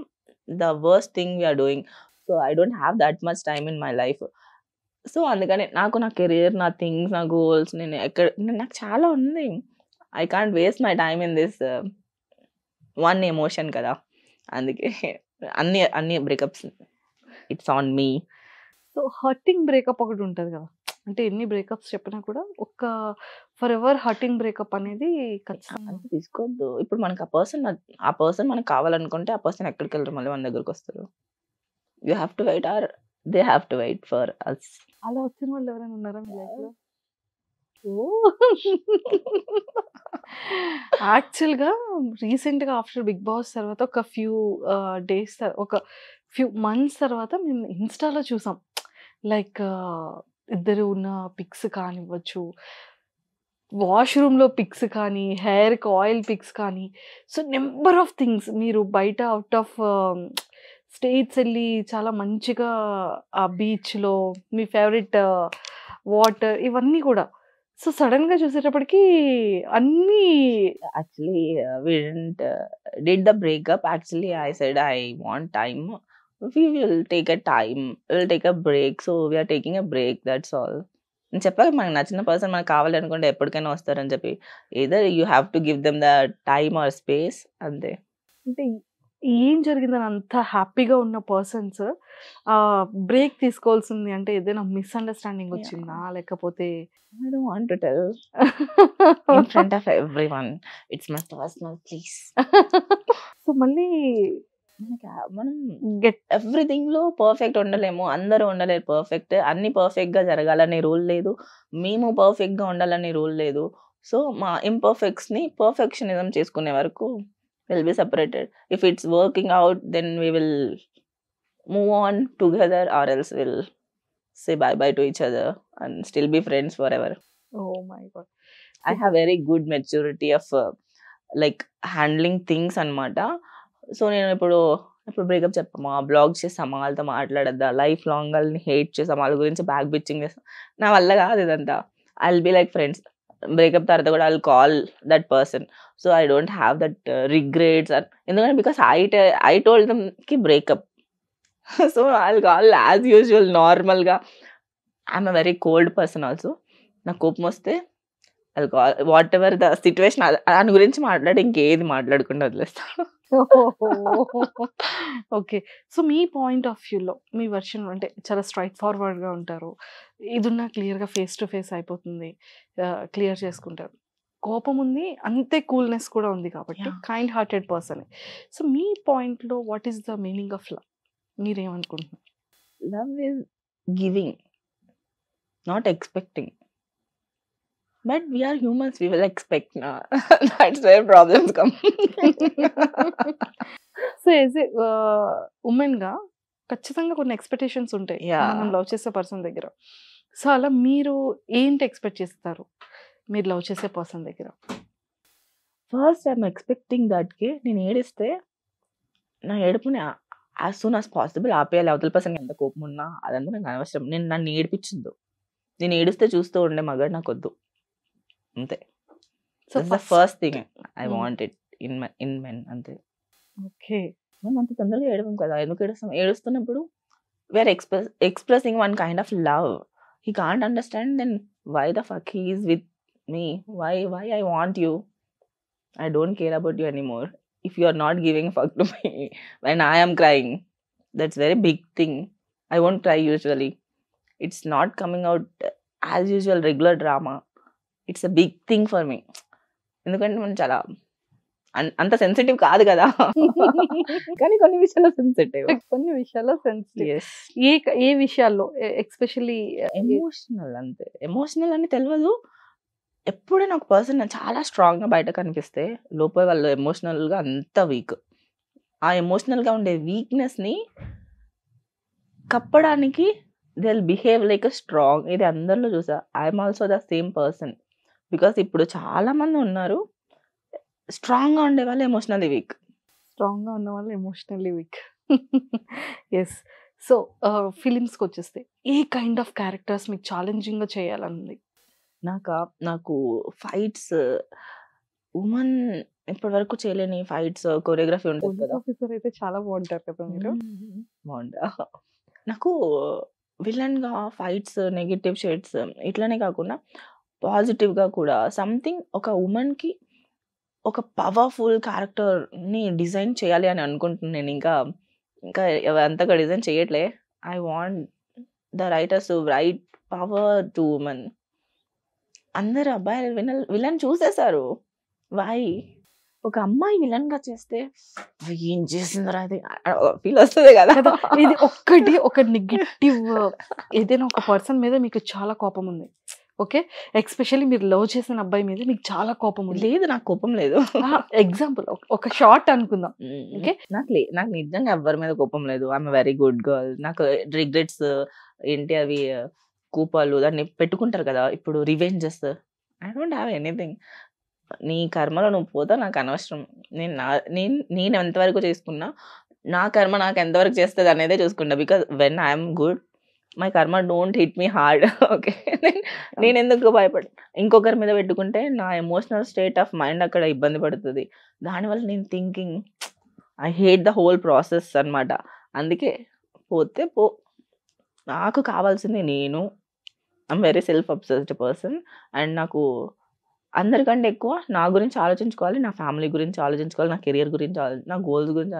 the worst thing we're doing. So I don't have that much time in my life. So అందుకని నాకు నా కెరియర్, నా థింగ్స్, నా గోల్స్, నాకు చాలా ఉంది. I can't waste my time in this one emotion కదా. అందుకే అన్ని breakups it's on me. So hurting breakup ఒకటి ఉంటుంది కదా, అంటే ఎన్ని బ్రేకప్స్ చెప్పినా కూడా ఒక ఫర్ ఎవర్ హర్టింగ్ బ్రేకప్ అనేది ఖచ్చితంగా తీసుకోవద్దు. ఇప్పుడు మనకు ఆ పర్సన్ మనకు కావాలనుకుంటే ఆ పర్సన్ ఎక్కడికి వెళ్ళరు, మళ్ళీ మన దగ్గరకు వస్తారు. You have to wait or they have to wait for us. అలా వచ్చిన వాళ్ళు ఎవరైనా ఉన్నారా మీ లైఫ్లో? యాక్చువల్గా రీసెంట్గా ఆఫ్టర్ బిగ్ బాస్ తర్వాత ఒక ఫ్యూ మంత్స్ తర్వాత మేము ఇన్స్టాలో చూసాం, లైక్ ఇద్దరు ఉన్న పిక్స్ కానివ్వచ్చు, వాష్రూమ్లో పిక్స్ కానీ, హెయిర్కి ఆయిల్ పిక్స్ కానీ, సో నెంబర్ ఆఫ్ థింగ్స్. మీరు బయట అవుట్ ఆఫ్ స్టేట్స్ వెళ్ళి చాలా మంచిగా ఆ బీచ్లో మీ ఫేవరెట్ వాటర్, ఇవన్నీ కూడా. సో సడన్గా చూసేటప్పటికి అన్నీ actually we didn't did the breakup. Actually I said I want time, we will take a time, we'll take a break, so we are taking a break, that's all. నేను చెప్పాక మనకు నచ్చిన person మనకు కావాలి అనుకుంటే ఎప్పటికైనా వస్తారని చెప్పి, either you have to give them the time or space, అంతే. అంటే ఏం జరిగిందని అంత హ్యాపీగా ఉన్న పర్సన్స్ బ్రేక్ తీసుకోవాల్సింది అంటే ఏదైనా మిస్అండర్స్టాండింగ్ వచ్చిందా, లేకపోతే I don't want to tell in front of everyone, it's my personal, please. So మళ్ళీ మనం ఎవ్రీథింగ్ లో పర్ఫెక్ట్ ఉండలేము, అందరూ ఉండలేరు పర్ఫెక్ట్. అన్ని పర్ఫెక్ట్ గా జరగాలనే రూల్ లేదు, మేము పర్ఫెక్ట్ గా ఉండాలనే రూల్ లేదు. సో మా ఇంపర్ఫెక్ట్స్ ని పర్ఫెక్షనిజం చేసుకునే వరకు will be separated. If it's working out then we will move on together, or else will say bye bye to each other and still be friends forever. Oh my god, I have very good maturity of like handling things అన్నమాట. So నేను ఇప్పుడు breakup చెప్పామా, blog చేసామా, వాళ్ళతో మాట్లాడద్దా, life long వాళ్ళని hate చేసాం, వాళ్ళ గురించి back bitching చేస్తాం, నా వల్ల కాదు ఇదంతా. I will be like friends. Breakup తర్వాత కూడా I will call that person. So I don't have that regrets. ఎందుకంటే బికాస్ ఐ టోల్డ్ దమ్ కి breakup, so I'll call as usual నార్మల్గా. I'm a very cold person also. నాకు కోపం వస్తే I'll call whatever the situation, దాని గురించి మాట్లాడి ఇంకేది మాట్లాడకుండా వదిలేస్తా. ఓకే. సో మీ పాయింట్ ఆఫ్ వ్యూలో మీ వర్షన్ అంటే చాలా స్ట్రైట్ ఫార్వర్డ్గా ఉంటారు, ఇదున్నా క్లియర్గా ఫేస్ టు ఫేస్ అయిపోతుంది, క్లియర్ చేసుకుంటారు. కోపం ఉంది, అంతే కూల్నెస్ కూడా ఉంది కాబట్టి కైండ్ హార్టెడ్ పర్సన్. సో మీ పాయింట్లో what is the meaning of love? మీరేమనుకుంటున్నారు? Love is giving, not expecting. But we are humans, we will expect na. That's where problems come. So as a ఉమెన్గా ఖచ్చితంగా కొన్ని ఎక్స్పెక్టేషన్స్ ఉంటాయి మనం love చేసే person దగ్గర. సో అలా మీరు ఏంటి ఎక్స్పెక్ట్ చేస్తారు మీరు లవ్ చేసే పర్సన్ దగ్గర? ఫస్ట్ ఐఎమ్ ఎక్స్పెక్టింగ్ దట్కి నేను ఏడిస్తే నా ఏడుపుని యాజ్ సూన్ యాజ్ పాసిబుల్ ఆపేయాలి. అవతల పర్సన్ ఎంత కోపం ఉన్నా అదంతా నాకు అనవసరం. నన్ను ఏడిపించద్దు. నేను ఏడిస్తే చూస్తూ ఉండే మగాడు నాకు వద్దు, అంతే. So the first thing I want it in men, అంతే. ఓకే. మనం అంత తొందరగా ఏడవం కదా, ఎందుకు ఏడుస్తాం? ఏడుస్తున్నప్పుడు we are expressing one kind of love. He can't understand, then why the fuck he is with me? Why I want you? I don't care about you anymore if you are not giving fuck to me when I am crying. That's very big thing. I won't cry usually. It's not coming out as usual regular drama. It's a big thing for me. ఎందుకంటే మనం చాలా అంత sensitive కాదు కదా, కానీ కొన్ని విషయాల్లో sensitive. కొన్ని విషయాల్లో సెన్సిటివ్. ఏ విషయాల్లో ఎస్పెషల్లీ? ఎమోషనల్, అంతే. ఎమోషనల్ అని తెలియదు. ఎప్పుడైనా ఒక పర్సన్ చాలా స్ట్రాంగ్గా బయట కనిపిస్తే లోపల వాళ్ళు ఎమోషనల్గా అంత వీక్. ఆ ఎమోషనల్గా ఉండే వీక్నెస్ని కప్పడానికి they will behave like strong. ఇది అందరిలో చూసా. I'm also the same person. Because ఇప్పుడు చాలా మంది ఉన్నారు స్ట్రాంగ్గా ఉండే వాళ్ళు ఎమోషనల్లీ వీక్. స్ట్రాంగ్గా ఉన్న వాళ్ళు ఎమోషనల్లీ వీక్. ఎస్. సో ఫిలిమ్స్కి వచ్చేస్తే ఏ కైండ్ ఆఫ్ క్యారెక్టర్స్ మీకు ఛాలెంజింగ్గా చేయాలనుంది? నాకు ఫైట్స్, ఉమెన్ ఇప్పటి వరకు చేయలేని ఫైట్స్, కొరియోగ్రఫీ ఉంటుంది కదా. ఆఫీసర్ అయితే చాలా బాగుంటారు కదా మీరు. బాగుంటా. నాకు విలన్గా ఫైట్స్, నెగిటివ్ షేడ్స్ ఇట్లానే కాకుండా పాజిటివ్గా కూడా సంథింగ్ ఒక ఉమెన్కి ఒక పవర్ఫుల్ క్యారెక్టర్ని డిజైన్ చేయాలి అని అనుకుంటున్నాను నేను. ఇంకా అంతగా డిజైన్ చేయట్లే. I want the writers to right power to women. అందరు అబ్బాయిలు విలన్ చూసేశారు. వై ఒక అమ్మాయి విలన్ గా చేస్తే ఏం చేసిందిరా అది ఫీల్ వస్తుంది కదా. ఇది ఒక నెగిటివ్ ఏదైనా ఒక పర్సన్ మీద మీకు చాలా కోపం ఉంది, ఓకే, ఎక్స్పెషల్లీ మీరు లవ్ చేసిన అబ్బాయి మీద మీకు చాలా కోపం ఉంది. లేదు, నాకు కోపం లేదు. ఎగ్జాంపుల్ ఒక షార్ట్ అనుకుందాం. ఓకే, నాకు నిజంగా ఎవరి మీద కోపం లేదు. I'm very good girl. నాకు రిగ్రెట్స్ ఏంటి అవి కూపాలు దాన్ని పెట్టుకుంటారు కదా ఇప్పుడు, revenges. I don't have anything. నీ కర్మలో నువ్వు పోతా, నాకు అనవసరం. నేను ఎంతవరకు చేసుకున్నా నా కర్మ నాకు ఎంతవరకు చేస్తుంది అనేదే చూసుకుంటా. Because when I'm good my karma don't hit me hard. Okay, నేను ఎందుకు భయపడి ఇంకొకరి మీద పెట్టుకుంటే నా ఎమోషనల్ స్టేట్ ఆఫ్ మైండ్ అక్కడ ఇబ్బంది పడుతుంది. దానివల్ల నేను thinking I hate the whole process అనమాట. అందుకే పోతే పో, నాకు కావాల్సింది నేను. I'm very self obsessed person. And నాకు అందరికంటే ఎక్కువ నా గురించి ఆలోచించుకోవాలి, నా ఫ్యామిలీ గురించి ఆలోచించుకోవాలి, నా కెరియర్ గురించి, నా గోల్స్ గురించి,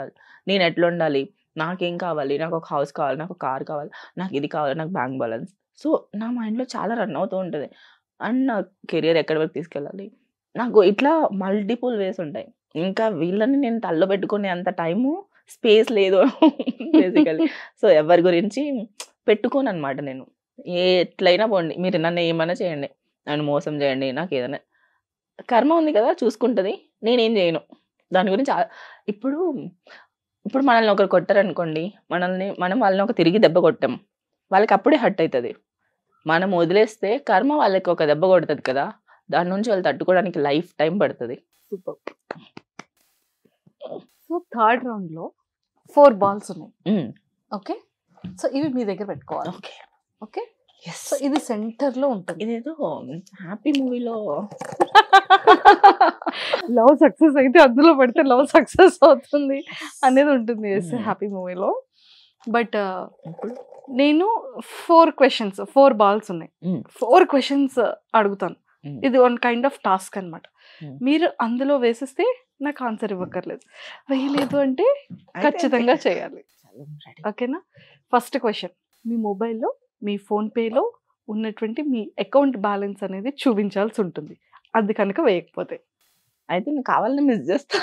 నేను ఎట్లా ఉండాలి, నాకేం కావాలి, నాకు ఒక హౌస్ కావాలి, నాకు ఒక కార్ కావాలి, నాకు ఇది కావాలి, నాకు బ్యాంక్ బ్యాలెన్స్. సో నా మైండ్లో చాలా రన్ అవుతూ ఉంటుంది. అండ్ నా కెరియర్ ఎక్కడి వరకు తీసుకెళ్ళాలి, నాకు ఇట్లా మల్టిపుల్ వేస్ ఉంటాయి. ఇంకా వీళ్ళని నేను తల్లో పెట్టుకునే అంత టైము స్పేస్ లేదు బేసికలీ. సో ఎవరి గురించి పెట్టుకోను అనమాట నేను. ఎట్లయినా పోండి, మీరు నన్ను ఏమైనా చేయండి, నన్ను మోసం చేయండి, నాకు ఏదైనా కర్మ ఉంది కదా చూసుకుంటుంది, నేనేం చేయను దాని గురించి. ఇప్పుడు మనల్ని ఒకరు కొట్టారనుకోండి, మనం వాళ్ళని ఒక తిరిగి దెబ్బ కొట్టాం, వాళ్ళకి అప్పుడే హర్ట్ అవుతుంది. మనం వదిలేస్తే కర్మ వాళ్ళకి ఒక దెబ్బ కొడుతుంది కదా, దాని నుంచి వాళ్ళు తట్టుకోవడానికి లైఫ్ టైం పడుతుంది. సూపర్. సో థర్డ్ రౌండ్లో 4 balls ఉన్నాయి, ఓకే. సో ఇవి మీ దగ్గర పెట్టుకోవాలి, ఓకే ఓకే. సో ఇది సెంటర్లో ఉంటుంది. ఇదేదో హ్యాపీ మూవీలో లవ్ సక్సెస్ అయితే అందులో పెడితే లవ్ సక్సెస్ అవుతుంది అనేది ఉంటుంది హ్యాపీ మూవీలో. బట్ నేను 4 questions 4 balls ఉన్నాయి. 4 questions అడుగుతాను. ఇది వన్ కైండ్ ఆఫ్ టాస్క్ అనమాట. మీరు అందులో వేసిస్తే నాకు ఆన్సర్ ఇవ్వక్కర్లేదు, వేయలేదు అంటే ఖచ్చితంగా చేయాలి. ఓకేనా? ఫస్ట్ క్వశ్చన్, మీ మొబైల్లో మీ ఫోన్పేలో ఉన్నటువంటి మీ అకౌంట్ బ్యాలెన్స్ అనేది చూపించాల్సి ఉంటుంది. అది కనుక వేయకపోతే అయితే నేను కావాలని మిస్ చేస్తా.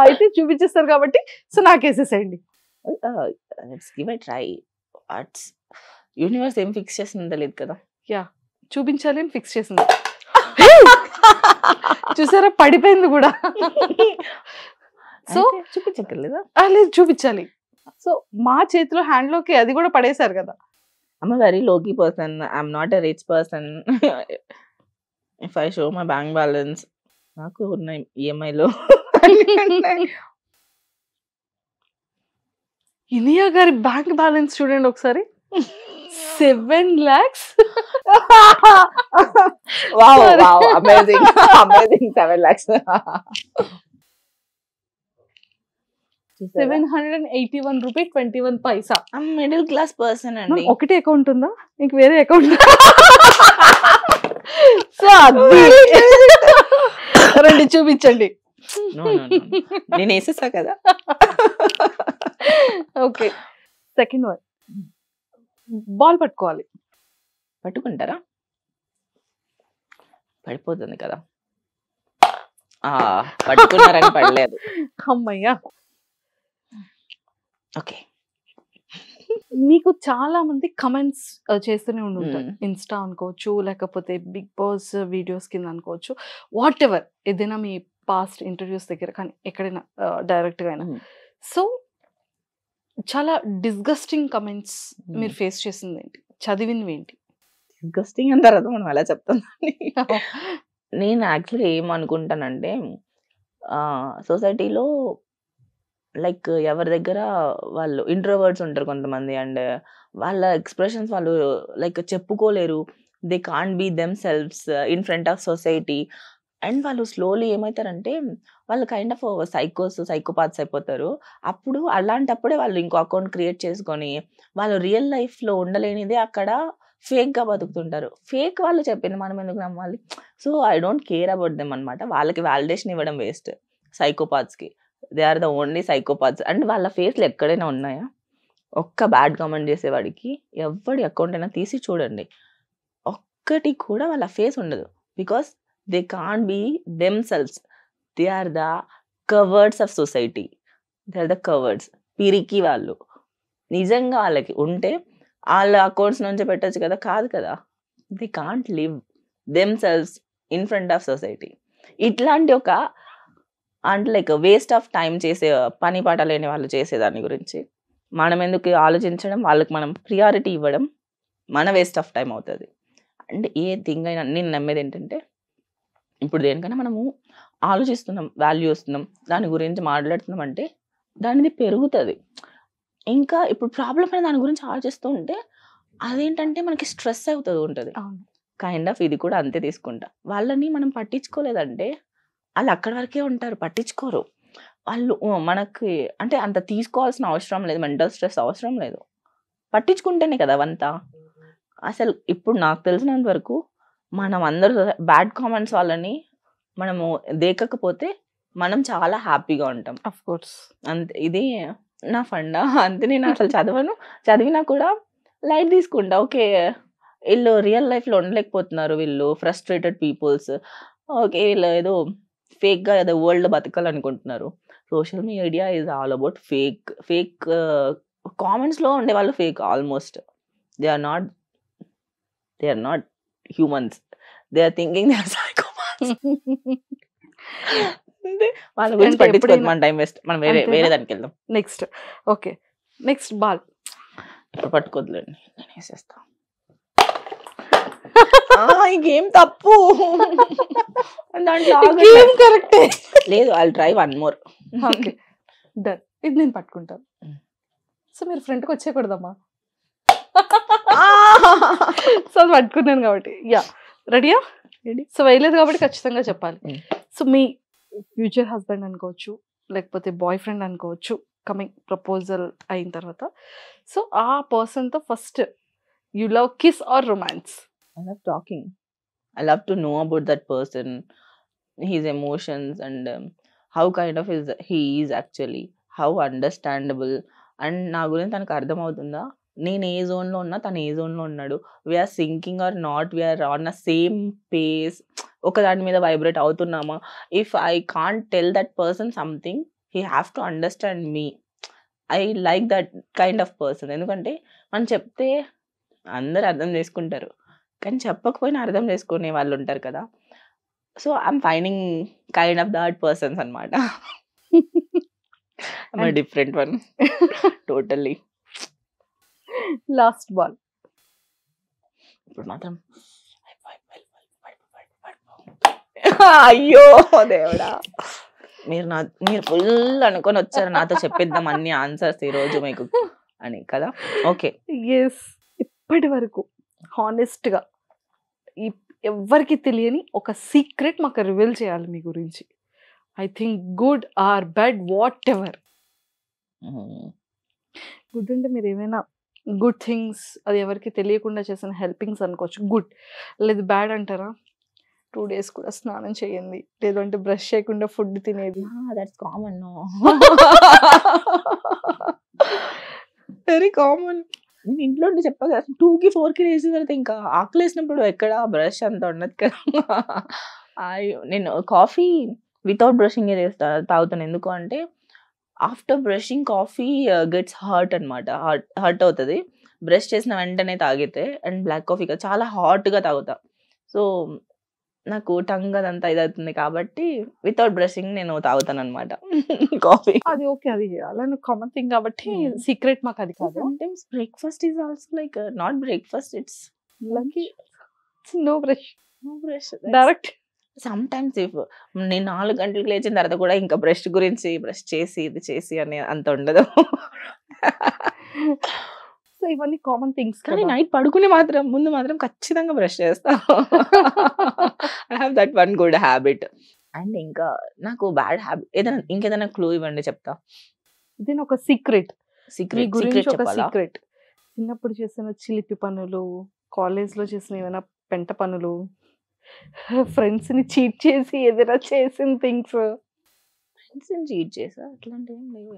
అయితే చూపించేస్తారు కాబట్టి సో నాకు వేసేసేయండి. Let's give a try. What's universe ఏం ఫిక్స్ చేసిందో తెలియదు కదా. చూపించాలి అని ఫిక్స్ చేసింది. చూసారా, పడిపోయింది కూడా. సో చూపించక్కర్లేదా? లేదు, చూపించాలి. సో మా చేతిలో హ్యాండ్లోకి అది కూడా పడేశారు కదా. I'm a very low-key person. I'm not a rich person. If I show my bank balance, నాకు ఉన్నాయి ఈఎంఐలో. ఇనియా గారి బ్యాంక్ బ్యాలెన్స్ చూడండి ఒకసారి, 7 lakhs. Wow, amazing, amazing, 7 lakhs. 781 rupees 21 paisa. I'm middle class person అండి. ఒకటే అకౌంట్ ఉందా, ఇంక వేరే అకౌంట్? సో అది రండి చూపించండి. నేను వేసేసా కదా. ఓకే, సెకండ్ వన్, బాల్ పట్టుకోవాలి. పట్టుకుంటారా? పడిపోతుంది కదా. పట్టుకున్నారని పడలేదు. అమ్మయ్యా. ఓకే, మీకు చాలా మంది కమెంట్స్ చేస్తూనే ఉంటారు. ఇన్స్టా అనుకోవచ్చు, లేకపోతే బిగ్ బాస్ వీడియోస్ కింద అనుకోవచ్చు, వాట్ ఎవర్, ఏదైనా మీ పాస్ట్ ఇంటర్వ్యూస్ దగ్గర కానీ ఎక్కడైనా డైరెక్ట్గా అయినా. సో చాలా డిస్గస్టింగ్ కమెంట్స్ మీరు ఫేస్ చేసింది ఏంటి, చదివినవి ఏంటి? డిస్గస్టింగ్ అని తర్వాత మనం అలా చెప్తాం. నేను యాక్చువల్లీ ఏమనుకుంటానంటే, సొసైటీలో లైక్ ఎవరి దగ్గర వాళ్ళు ఇంట్రోవర్ట్స్ ఉంటారు కొంతమంది, అండ్ వాళ్ళ ఎక్స్ప్రెషన్స్ వాళ్ళు లైక్ చెప్పుకోలేరు. They can't be themselves in front of society. And వాళ్ళు స్లోలీ ఏమవుతారంటే వాళ్ళు కైండ్ ఆఫ్ సైకోపాత్స్ అయిపోతారు. అప్పుడు అలాంటప్పుడే వాళ్ళు ఇంకో అకౌంట్ క్రియేట్ చేసుకొని వాళ్ళు రియల్ లైఫ్లో ఉండలేనిదే అక్కడ ఫేక్గా బతుకుతుంటారు. ఫేక్ వాళ్ళు చెప్పింది మనం ఎందుకు నమ్మాలి? So I don't care about them అనమాట. వాళ్ళకి వాలిడేషన్ ఇవ్వడం వేస్ట్. సైకోపాత్స్కి they are the only psychopaths. And వాళ్ళ ఫేస్లు ఎక్కడైనా ఉన్నాయా? ఒక్క బ్యాడ్ కామెంట్ చేసేవాడికి ఎవడి అకౌంట్ అయినా తీసి చూడండి, ఒక్కటి కూడా వాళ్ళ ఫేస్ ఉండదు. Because they can't be themselves. They are the cowards of society. They are the cowards. పిరికి వాళ్ళు. నిజంగా వాళ్ళకి ఉంటే వాళ్ళ అకౌంట్స్ నుంచి పెట్టచ్చు కదా, కాదు కదా. They can't live them selves in front of society. ఇట్లాంటి ఒక అంటే లైక్ వేస్ట్ ఆఫ్ టైం చేసే పని పాట లేని వాళ్ళు చేసేదాని గురించి మనం ఎందుకు ఆలోచించడం, వాళ్ళకి మనం ప్రియారిటీ ఇవ్వడం మన వేస్ట్ ఆఫ్ టైం అవుతుంది. అండ్ ఏ థింగ్ అయినా నేను నమ్మేది ఏంటంటే, ఇప్పుడు దేనికైనా మనము ఆలోచిస్తున్నాం, వాల్యూ ఇస్తున్నాం, దాని గురించి మాట్లాడుతున్నాం అంటే దానిది పెరుగుతుంది. ఇంకా ఇప్పుడు ప్రాబ్లం అయిన దాని గురించి ఆలోచిస్తూ ఉంటే అదేంటంటే మనకి స్ట్రెస్ అవుతుంది ఉంటుంది. కైండ్ ఆఫ్ ఇది కూడా అంతే తీసుకుంటా. వాళ్ళని మనం పట్టించుకోలేదంటే వాళ్ళు అక్కడి వరకే ఉంటారు, పట్టించుకోరు వాళ్ళు. మనకి అంటే అంత తీసుకోవాల్సిన అవసరం లేదు, మెంటల్ స్ట్రెస్ అవసరం లేదు. పట్టించుకుంటేనే కదా అవంతా. అసలు ఇప్పుడు నాకు తెలిసినంత వరకు మనం అందరూ బ్యాడ్ కామెంట్స్ వాళ్ళని మనము దేకకపోతే మనం చాలా హ్యాపీగా ఉంటాం. Of course. అంతే, ఇది నా ఫండా. అంతే, నేను అసలు చదివినా కూడా లైట్ తీసుకుంటా. ఓకే, వీళ్ళు రియల్ లైఫ్లో ఉండలేకపోతున్నారు, వీళ్ళు ఫ్రస్ట్రేటెడ్ పీపుల్స్. ఓకే, వీళ్ళు ఏదో ఫేక్గా ఏదో వరల్డ్ బతకాలనుకుంటున్నారు. Social media is all about fake కామెంట్స్లో ఉండే వాళ్ళు fake almost. They are not humans. They are thinking they are psychopaths. వాళ్ళ గురించి పట్టించుకోవద్దు, మన టైం వేస్ట్. మనం వేరే దానికి వెళ్దాం. నెక్స్ట్. Okay, next ball. ఇప్పుడు పట్టుకోవద్దులేండి, నేను వేసేస్తా. ఇంకేం తప్పు కరెక్టే. లేదు, I try one more. Okay, done. ఇది నేను పట్టుకుంటాను. సో మీరు ఫ్రంట్కి వచ్చేయకూడదమ్మా. సో అది పట్టుకున్నాను కాబట్టి. యా, రెడీయా? రెడీ. సో వేయలేదు కాబట్టి ఖచ్చితంగా చెప్పాలి. సో మీ ఫ్యూచర్ హస్బెండ్ అనుకోవచ్చు, లేకపోతే బాయ్ ఫ్రెండ్ అనుకోవచ్చు, కమింగ్ ప్రపోజల్ అయిన తర్వాత, సో ఆ పర్సన్తో first you love kiss or romance? I love talking. I love to know about that person, his emotions, and how kind of he is actually, how understandable, and నా గురించి తనకు అర్థమవుతుందా, నేను ఏ జోన్లో ఉన్నా తను ఏ జోన్లో ఉన్నాడు, we are syncing or not, we are on a same pace, ఒక దాని మీద వైబ్రేట్ అవుతున్నామా. If I can't tell that person something, he have to understand me. I like that kind of person. ఎందుకంటే మనం చెప్తే అందరు అర్థం చేసుకుంటారు, కానీ చెప్పకపోయినా అర్థం చేసుకునే వాళ్ళు ఉంటారు కదా. So I'm finding kind of that persons అనమాట. Different one totally. Last ball. ఇప్పుడు మాత్రం అయ్యో దేవుడా, మీరు ఫుల్ అనుకొని వచ్చారు నాతో చెప్పిద్దాం అన్ని ఆన్సర్స్ ఈరోజు మీకు అని కదా. Okay, yes. ఇప్పటి వరకు హానెస్ట్గా ఎవ్వరికి తెలియని ఒక సీక్రెట్ మాకు రివీల్ చేయాలి మీ గురించి. I think good or bad, what ever. Good అంటే మీరు ఏమైనా గుడ్ థింగ్స్, అది ఎవరికి తెలియకుండా చేసిన హెల్పింగ్స్ అనుకోవచ్చు గుడ్. లేదు బ్యాడ్ అంటారా, 2 days కూడా స్నానం చేయండి, లేదంటే బ్రష్ చేయకుండా ఫుడ్ తినేది. That's common. Very common. నేను ఇంట్లో ఉండి చెప్పగా 2కి 4కి లేచిన తర్వాత ఇంకా ఆకలి వేసినప్పుడు ఎక్కడ బ్రష్ అంత ఉండదు కదా. నేను కాఫీ వితౌట్ బ్రషింగ్ తాగుతాను. ఎందుకు అంటే after brushing coffee gets hurt అనమాట, హర్ట్ అవుతుంది బ్రష్ చేసిన వెంటనే తాగితే. అండ్ బ్లాక్ కాఫీ చాలా హాట్గా తాగుతా. సో నాకు టంగ్ అదంతా ఇదవుతుంది కాబట్టి వితౌట్ బ్రషింగ్ నేను తాగుతాను అనమాట కాఫీ. అది ఓకే, అది అలానే కామన్ థింగ్ కాబట్టి సీక్రెట్ మాకు అది కాదు. Sometimes breakfast is also like not breakfast, it's lucky no brush That's- direct. sometimes if నేను 4 గంటలకు లేచిన తర్వాత కూడా ఇంకా బ్రష్ గురించి బ్రష్ చేసి ఇది చేసి అని అంత ఉండదు. సో ఇవన్నీ కామన్ థింగ్స్. కానీ నైట్ పడుకునే ముందు మాత్రం ఖచ్చితంగా బ్రష్ చేస్తా. I have that one good habit. And ఇంకా నాకు బ్యాడ్ హ్యాబిట్ ఇంకేదైనా క్లూ ఇవ్వండి చెప్తా. ఇది ఒక సీక్రెట్ మీ సీక్రెట్ గురించి, ఒక చెప్పాలా? సీక్రెట్. చిన్నప్పుడు చేసిన చిలిపి పనులు, కాలేజ్లో చేసిన ఏమైనా పెంట పనులు, ఫ్రెండ్స్ ని చీట్ చేసి ఏదైనా చేసిన థింగ్స్. చీట్ చేసా అట్లాంటివి ఏం లేవు.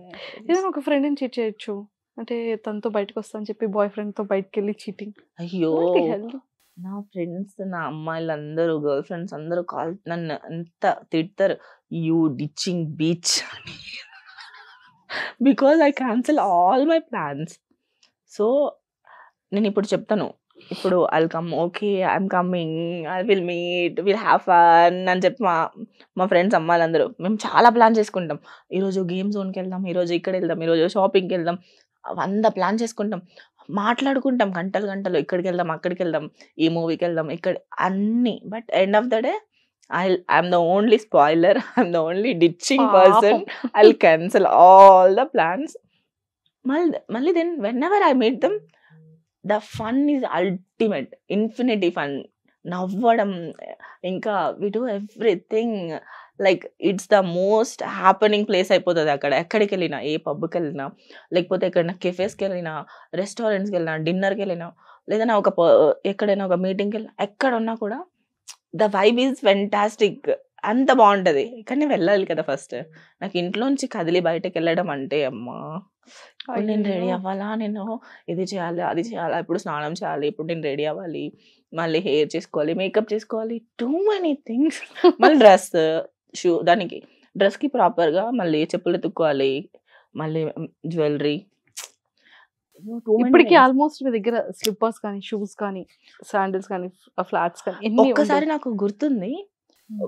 ఏదైనా ఒక ఫ్రెండ్ ని చీట్ చేయొచ్చు, అంటే తనతో బయటకు వస్తా అని చెప్పి బాయ్ ఫ్రెండ్ తో బయటకు వెళ్ళి చీటింగ్. అయ్యో, నా ఫ్రెండ్స్, నా అమ్మాయిలు అందరూ, గర్ల్ ఫ్రెండ్స్ అందరూ నన్ను అంత తిడతారు, యూ డిచ్చింగ్ బీచ్ అని. Because I cancel all my plans. So నేను ఇప్పుడు చెప్తాను, ఇప్పుడు I'll come, okay I'm coming, I will meet, will have fun అని చెప్పి మా ఫ్రెండ్స్ అమ్మాయిలందరూ మేము చాలా ప్లాన్ చేసుకుంటాం. ఈరోజు గేమ్ జోన్కి వెళ్దాం, ఈరోజు ఇక్కడ వెళ్దాం, ఈరోజు షాపింగ్కి వెళ్దాం, 100 ప్లాన్ చేసుకుంటాం, మాట్లాడుకుంటాం గంటలు గంటలు, ఇక్కడికి వెళ్దాం, అక్కడికి వెళ్దాం, ఈ మూవీకి వెళ్దాం, ఇక్కడ అన్ని. But end of the day I'm the only spoiler, I'm the only ditching person. I'll cancel all the plans. మళ్ళీ then whenever I meet them, the fun is ultimate, infinity fun. నవ్వడం, ఇంకా we do everything like it's the most happening place అయిపోతుంది అక్కడ. ఎక్కడికి వెళ్ళినా, ఏ పబ్కి వెళ్ళినా, లేకపోతే ఎక్కడైనా కెఫేస్కి వెళ్ళినా, రెస్టారెంట్స్కి వెళ్ళినా, డిన్నర్కి వెళ్ళినా, లేదన్నా ఎక్కడైనా ఒక మీటింగ్కి వెళ్ళినా, ఎక్కడ ఉన్నా కూడా ద వైబ్ ఈజ్ ఫెంటాస్టిక్. అంత బాగుంటుంది. కానీ వెళ్ళాలి కదా ఫస్ట్. నాకు ఇంట్లోంచి కదిలి బయటకు వెళ్ళడం అంటే అమ్మా, నేను రెడీ అవ్వాలా, నేను ఇది చేయాలి, అది చేయాలా, ఇప్పుడు స్నానం చేయాలి, ఇప్పుడు నేను రెడీ అవ్వాలి, మళ్ళీ హెయిర్ చేసుకోవాలి, మేకప్ చేసుకోవాలి, టూ మెనీ థింగ్స్. మళ్ళీ డ్రెస్, షూ, దానికి డ్రెస్కి ప్రాపర్గా మళ్ళీ చెప్పులు ఎత్తుక్కోవాలి, మళ్ళీ జ్యువెలరీ. ఇప్పటికి ఆల్మోస్ట్ మీ దగ్గర స్లిప్పర్స్ కానీ, షూస్ కానీ, శాండిల్స్ కానీ, ఫ్లాట్స్ కానీ ఎన్ని ఒక్కసారి నాకు గుర్తుంది,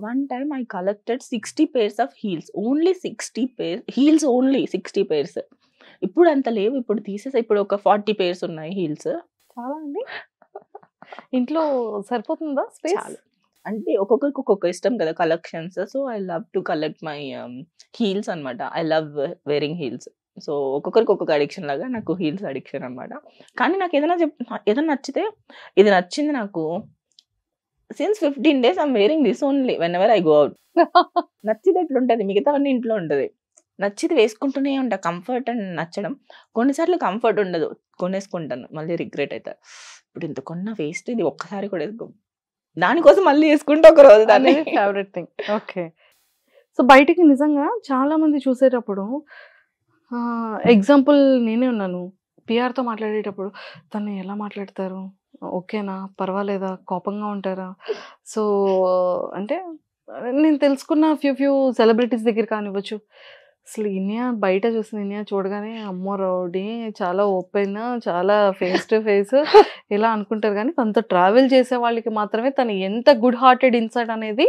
one time I collected 60 pairs of heels, only 60 pairs heels, only 60 pairs. ఇప్పుడు అంత లేవు, ఇప్పుడు తీసేసా. ఇప్పుడు ఒక 40 pairs ఉన్నాయి హీల్స్. చాలా అండి. ఇంట్లో సరిపోతుందా స్పేస్? చాలా. అంటే ఒక్కొక్కరికి ఒక్కొక్క ఇష్టం కదా collections. So I love to collect my heels అనమాట. I love wearing heels. So ఒక్కొక్కరికి ఒక్కొక్క అడిక్షన్ లాగా నాకు హీల్స్ అడిక్షన్ అనమాట. కానీ నాకు ఏదైనా నచ్చితే, ఇది నచ్చింది నాకు, since 15 days I'm wearing this only when ever I go out. నచ్చితే ఎట్లుంటది, మిగతావన్నీ ఇంట్లో ఉంటది. నచ్చితే వేసుకుంటూనే ఉంటా. కంఫర్ట్ అండ్ నచ్చడం. కొన్నిసార్లు కంఫర్ట్ ఉండదు. కొనేసుకుంటాను. మళ్ళీ రిగ్రెట్ అయితా. ఇప్పుడు ఇంత కొన్న వేస్ట్, ఇది ఒక్కసారి కూడా వేసుకో. దానికోసం మళ్ళీ వేసుకుంటా ఒక రోజు దాన్ని. అనేది ఫేవరెట్ థింగ్. ఓకే. సో బయటికి నిజంగా చాలా మంది చూసేటప్పుడు ఎగ్జాంపుల్ నేనే ఉన్నాను. పిఆర్తో మాట్లాడేటప్పుడు తను ఎలా మాట్లాడతారు, ఓకేనా, పర్వాలేదా, కోపంగా ఉంటారా? సో అంటే నేను తెలుసుకున్న ఫ్యూ సెలబ్రిటీస్ దగ్గర కానివ్వచ్చు, అసలు ఇన్యా బయట చూసిన ఇన్యా చూడగానే అమ్మో రౌడీ, చాలా ఓపెన్, చాలా ఫేస్ టు ఫేస్ ఇలా అనుకుంటారు. కానీ తనతో ట్రావెల్ చేసే వాళ్ళకి మాత్రమే తను ఎంత గుడ్ హార్టెడ్ ఇన్సైడ్ అనేది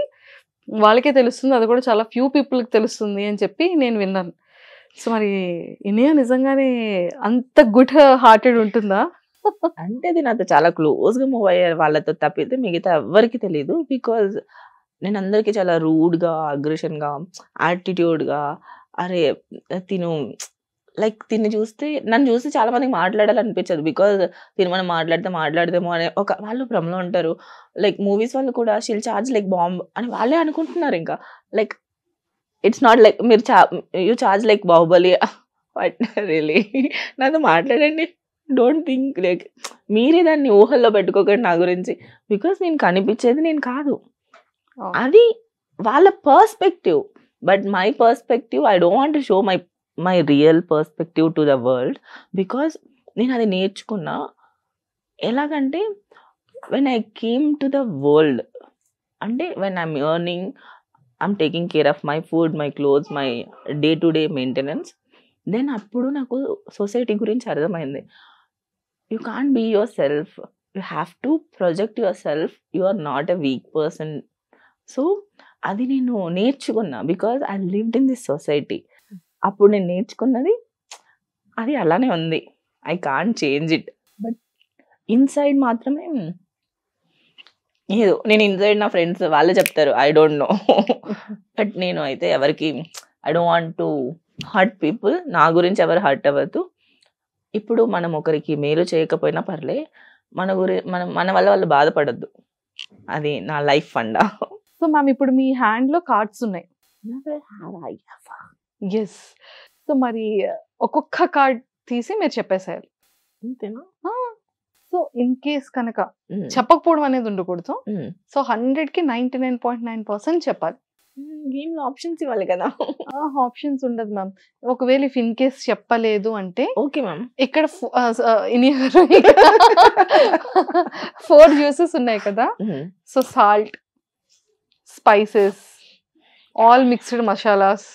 వాళ్ళకే తెలుస్తుంది. అది కూడా చాలా ఫ్యూ పీపుల్కి తెలుస్తుంది అని చెప్పి నేను విన్నాను. సో మరి ఇనియా నిజంగానే అంత గుడ్ హార్టెడ్ ఉంటుందా? అంటే అది నాతో చాలా క్లోజ్ గా మూవ్ అయ్యే వాళ్ళతో తప్పితే మిగతా ఎవ్వరికి తెలియదు. బికాజ్ నేను అందరికి చాలా రూడ్ గా, అగ్రెషన్ గా, యాటిట్యూడ్ గా, అరే తిను లైక్ తిని చూస్తే, నన్ను చూస్తే చాలా మందికి మాట్లాడాలనిపించదు. బికాజ్ తిను మనం మాట్లాడదేమో అనే ఒక వాళ్ళు భ్రమలో ఉంటారు. లైక్ మూవీస్ వాళ్ళు కూడా షీల్ చార్జ్ లైక్ బాంబ్ అని వాళ్ళే అనుకుంటున్నారు. ఇంకా లైక్ ఇట్స్ నాట్ లైక్ మీరు you charge like Baahubali really. నాతో మాట్లాడండి. డోంట్ థింక్ లైక్ మీరే దాన్ని ఊహల్లో పెట్టుకోకండి నా గురించి. బికాస్ నేను కనిపించేది నేను కాదు. అది వాళ్ళ perspective. But my perspective, I don't want to show my real perspective to the world. Because నేను అది నేర్చుకున్నా. ఎలాగంటే when I came to the world, అంటే when I'm earning, I'm taking care of my food, my clothes, my day to day maintenance, then అప్పుడు నాకు society గురించి అర్థమైంది. You can't be yourself, you have to project yourself, you are not a weak person. So అది నేను నేర్చుకున్నా. Because I lived in this society. అప్పుడు నేను నేర్చుకున్నది అది అలానే ఉంది. I can't change it. But inside మాత్రమే ఏదో నేను ఇన్సైడ్ నా ఫ్రెండ్స్ వాళ్ళే చెప్తారు, ఐ డోంట్ నో. బట్ నేను అయితే ఎవరికి I don't want to hurt people. నా గురించి ఎవరు హర్ట్ అవ్వద్దు. ఇప్పుడు మనం ఒకరికి మేలు చేయకపోయినా పర్లే, మన వల్ల వాళ్ళు బాధపడద్దు. అది నా లైఫ్ ఫండా. సో మ్యామ్ ఇప్పుడు మీ హ్యాండ్ లో కార్డ్స్ ఉన్నాయి. ఎస్. సో మరి ఒక్కొక్క కార్డ్ తీసి మీరు చెప్పేసేయాలి. అంతేనా? సో ఇన్ కేస్ కనుక చెప్పకపోవడం అనేది ఉండకూడదు. సో 100కి 99.9% చెప్పాలి. గేమ్ లో ఆప్షన్స్ ఇవ్వాలి కదా. ఆప్షన్స్ ఉండదు మ్యామ్. ఒకవేళ ఇఫ్ ఇన్ కేస్ చెప్పలేదు అంటే ఓకే మ్యామ్. ఇక్కడ 4 జ్యూసెస్ ఉన్నాయి కదా. So salt, spices, all mixed masalas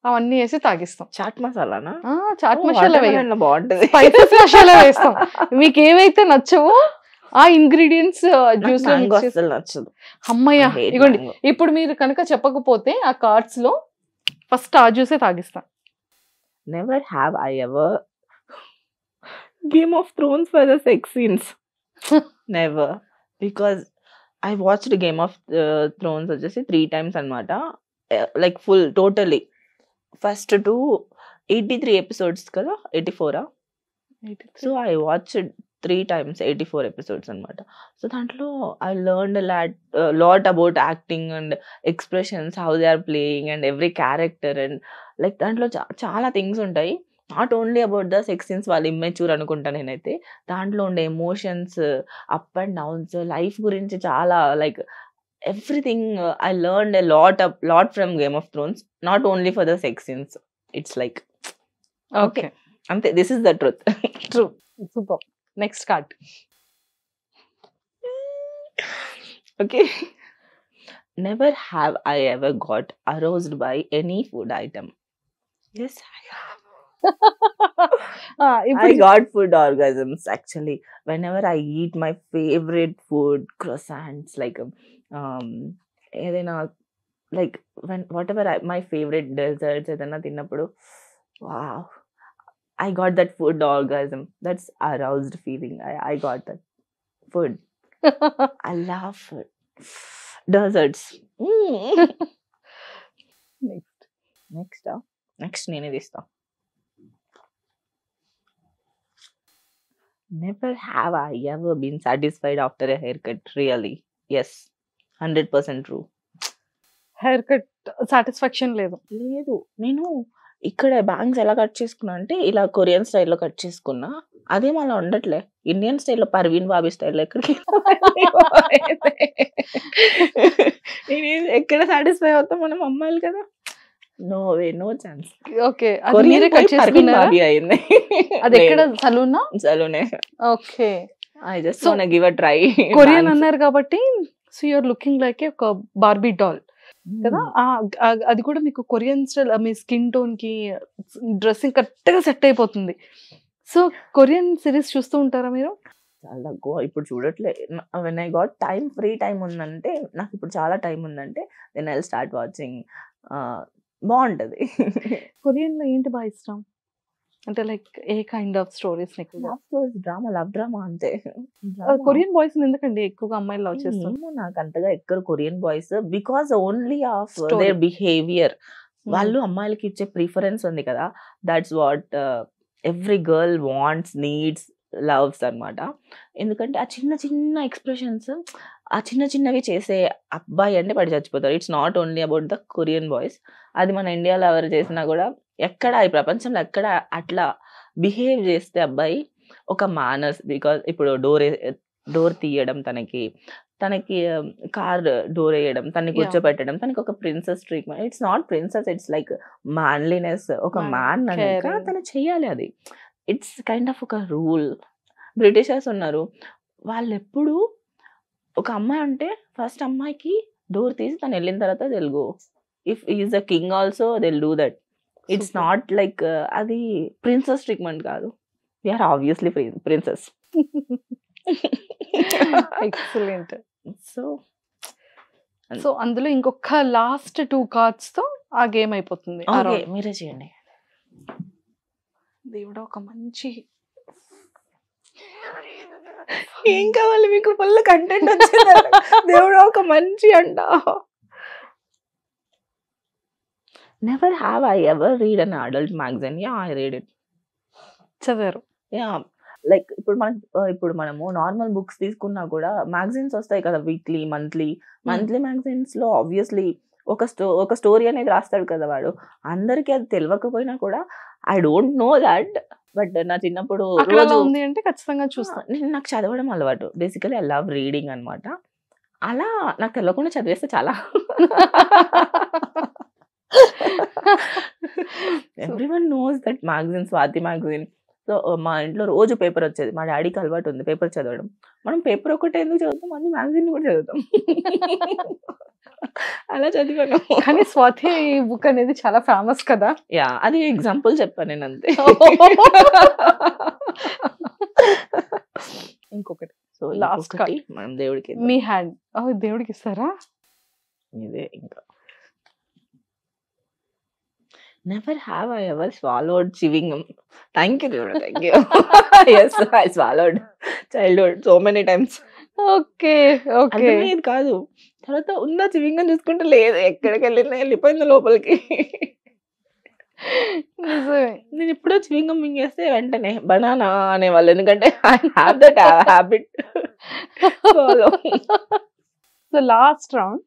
అవన్నీ వేసి తాగిస్తాం. చాట్ మసాలానా? చాట్ మసాలా బాగుంటది. స్పైసెస్ మసాలా వేస్తాం. మీకు ఏవైతే నచ్చవో ఆ ఇంగ్రీడియంట్స్ జ్యూస్ లో నచ్చదు. అమ్మయ్య ఇగోండి. ఇప్పుడు మీరు కనుక చెప్పకపోతే ఆ కార్డ్స్ లో ఫస్ట్ ఆ జ్యూసే తాగిస్తాం. Never have I ever Game of Thrones for the sex scenes. Never. Because I watched Game of Thrones వచ్చేసి 3 times అనమాట. Like full totally first to 83 episodes కదా, 84. So I watched 3 times 84 episodes అనమాట. So దాంట్లో I learned lot about acting and expressions, how they are playing and every character. And like దాంట్లో చాలా things ఉంటాయి. Not only about the sex scenes, వాళ్ళు immature అనుకుంటా నేనైతే. దాంట్లో ఉండే emotions, up and downs, life గురించి చాలా like everything. I learned a lot from Game of Thrones, not only for the sex scenes. It's like okay అంతే. This is the truth. True. Super. Next card. Okay. Never have I ever got aroused by any food item. Yes, I have. I got food orgasms actually. Whenever I eat my favorite food, croissants, like like whatever my favorite desserts, edana tinnappudu, wow, I got that food orgasm. That's aroused feeling. I got that food. I love food. Desserts. Next nene dista. Never have I ever been satisfied after a haircut. Really? Yes. 100% true. Hair cut satisfaction లేదు. నేను ఇక్కడ bangs ఎలా cut చేసుకున్నా అంటే ఇలా Korean స్టైల్లో cut చేసుకున్నా, అదేం అలా ఉండట్లే. ఇండియన్ స్టైల్లో పర్వీన్ బాబీ స్టైల్లో ఎక్కడికి ఎక్కడ సాటిస్ఫై అవుతాం మనం అమ్మాయిలు కదా. No way, no chance. Okay, అది మీరే కట్ పర్వీన్ చేసుకున్నారా? బాబీ అయింది. అది ఎక్కడ సలూనా? సలూనే. Okay, I just So, want give a try. Korean అన్నారు కాబట్టి సో యూఆర్ లుకింగ్ లైక్ ఒక బార్బీ డాల్ కదా. అది కూడా మీకు కొరియన్ స్టైల్, మీ స్కిన్ టోన్ కి డ్రెస్సింగ్ కరెక్ట్ గా సెట్ అయిపోతుంది. సో కొరియన్ సిరీస్ చూస్తూ ఉంటారా మీరు? చాలా తక్కువ ఇప్పుడు చూడట్లే. When I got time, free time ఉందంటే, నాకు ఇప్పుడు చాలా టైం ఉందంటే దెన్ ఐ స్టార్ట్ వాచింగ్. బాగుంటది. కొరియన్ లో ఏంటి బాగా ఇష్టం అంటే like a kind of stories ఎక్కువగా? లవ్ డ్రామా అంతే. కొరియన్ బాయ్స్ ఎందుకండి ఎక్కువగా అమ్మాయిలు లవ్ చేస్తారు? ఏమో నాకు అంతగా ఎక్కరు Korean boys, because only of Story. Their behaviour. వాళ్ళు అమ్మాయిలకి ఇచ్చే ప్రిఫరెన్స్ ఉంది కదా, that's what every girl wants, needs, loves అన్నమాట. ఎందుకంటే ఆ చిన్న చిన్న ఎక్స్ప్రెషన్స్, ఆ చిన్న చిన్నవి చేసే అబ్బాయి అంటే పడి చచ్చిపోతారు. It's not only about the Korean boys. అది మన ఇండియాలో ఎవరు చేసినా కూడా, ఎక్కడ ఈ ప్రపంచంలో ఎక్కడ అట్లా బిహేవ్ చేస్తే అబ్బాయి ఒక మేనర్స్, బికాజ్ ఇప్పుడు డోర్ తీయడం, తనకి కార్ డోర్ వేయడం, తనని కూర్చోబెట్టడం, తనకి ఒక princess treatment. It's not princess, it's like manliness. ఒక మ్యాన్ అన్నాక తను చెయ్యాలి అది. ఇట్స్ కైండ్ ఆఫ్ ఒక రూల్. బ్రిటిషర్స్ ఉన్నారు, వాళ్ళు ఎప్పుడు ఒక అమ్మాయి అంటే ఫస్ట్ అమ్మాయికి డోర్ తీసి తను వెళ్ళిన తర్వాత Telugu. If is a king also they'll do that. It's not like అది ప్రిన్సెస్ ట్రీట్మెంట్ కాదు. We're obviously princess. Excellent. So so అందులో ఇంకొక లాస్ట్ 2 కార్డ్స్ తో ఆ గేమ్ అయిపోతుంది. మీరే చేయండి. దేవుడా, ఒక మంచి ఏం కావాలి మీకు? ఫుల్ కంటెంట్ వచ్చింది. దేవుడు ఒక మంచి అంట. Never have I ever read an adult magazine. Yeah, I read it. చదివారు? యా, లైక్ ఇప్పుడు మనము నార్మల్ బుక్స్ తీసుకున్నా కూడా మ్యాగజైన్స్ వస్తాయి కదా, వీక్లీ, మంత్లీ మ్యాగజైన్స్ లో ఆబ్వియస్లీ ఒక స్టోరీ అనేది రాస్తాడు కదా వాడు. అందరికి అది తెలియకపోయినా కూడా I don't know that, but నా చిన్నప్పుడు రోజు ఉంది అంటే ఖచ్చితంగా చూస్తాను. నాకు చదవడం అలవాటు. బేసికలీ ఐ లవ్ రీడింగ్ అనమాట. అలా నాకు తెలియకుండా చదివేస్తే చాలా. Everyone knows that magazine, Swathi magazine. So మా ఇంట్లో రోజు పేపర్ వచ్చేది. మా డాడీకి అలవాటు ఉంది పేపర్ చదవడం. మనం పేపర్ ఒకటే ఎందుకు చదువుతాం, అన్ని మ్యాగజైన్ కూడా చదువుతాం. అలా చదివాను. కానీ స్వాతి బుక్ అనేది చాలా ఫేమస్ కదా. యా, అది ఎగ్జాంపుల్ చెప్పాను నేను అంతే. ఇంకొకటి సో లాస్ట్ లాస్ట్ మనం దేవుడికి మీ హ్యాండ్. దేవుడికి ఇస్తారా? ఇదే ఇంకా. Never have I ever swallowed chewing. Thank you దేవుడు, thank you. Yes, I swallowed childhood so many times. Okay okay. ఇది కాదు, తర్వాత ఉందా చివింగ్ అని చూసుకుంటే లేదు, ఎక్కడికి వెళ్ళినా వెళ్ళిపోయింది లోపలికి. నేను ఎప్పుడో చివింగం మింగేస్తే వెంటనే బనానా అనేవాళ్ళు, ఎందుకంటే I have that habit. So last round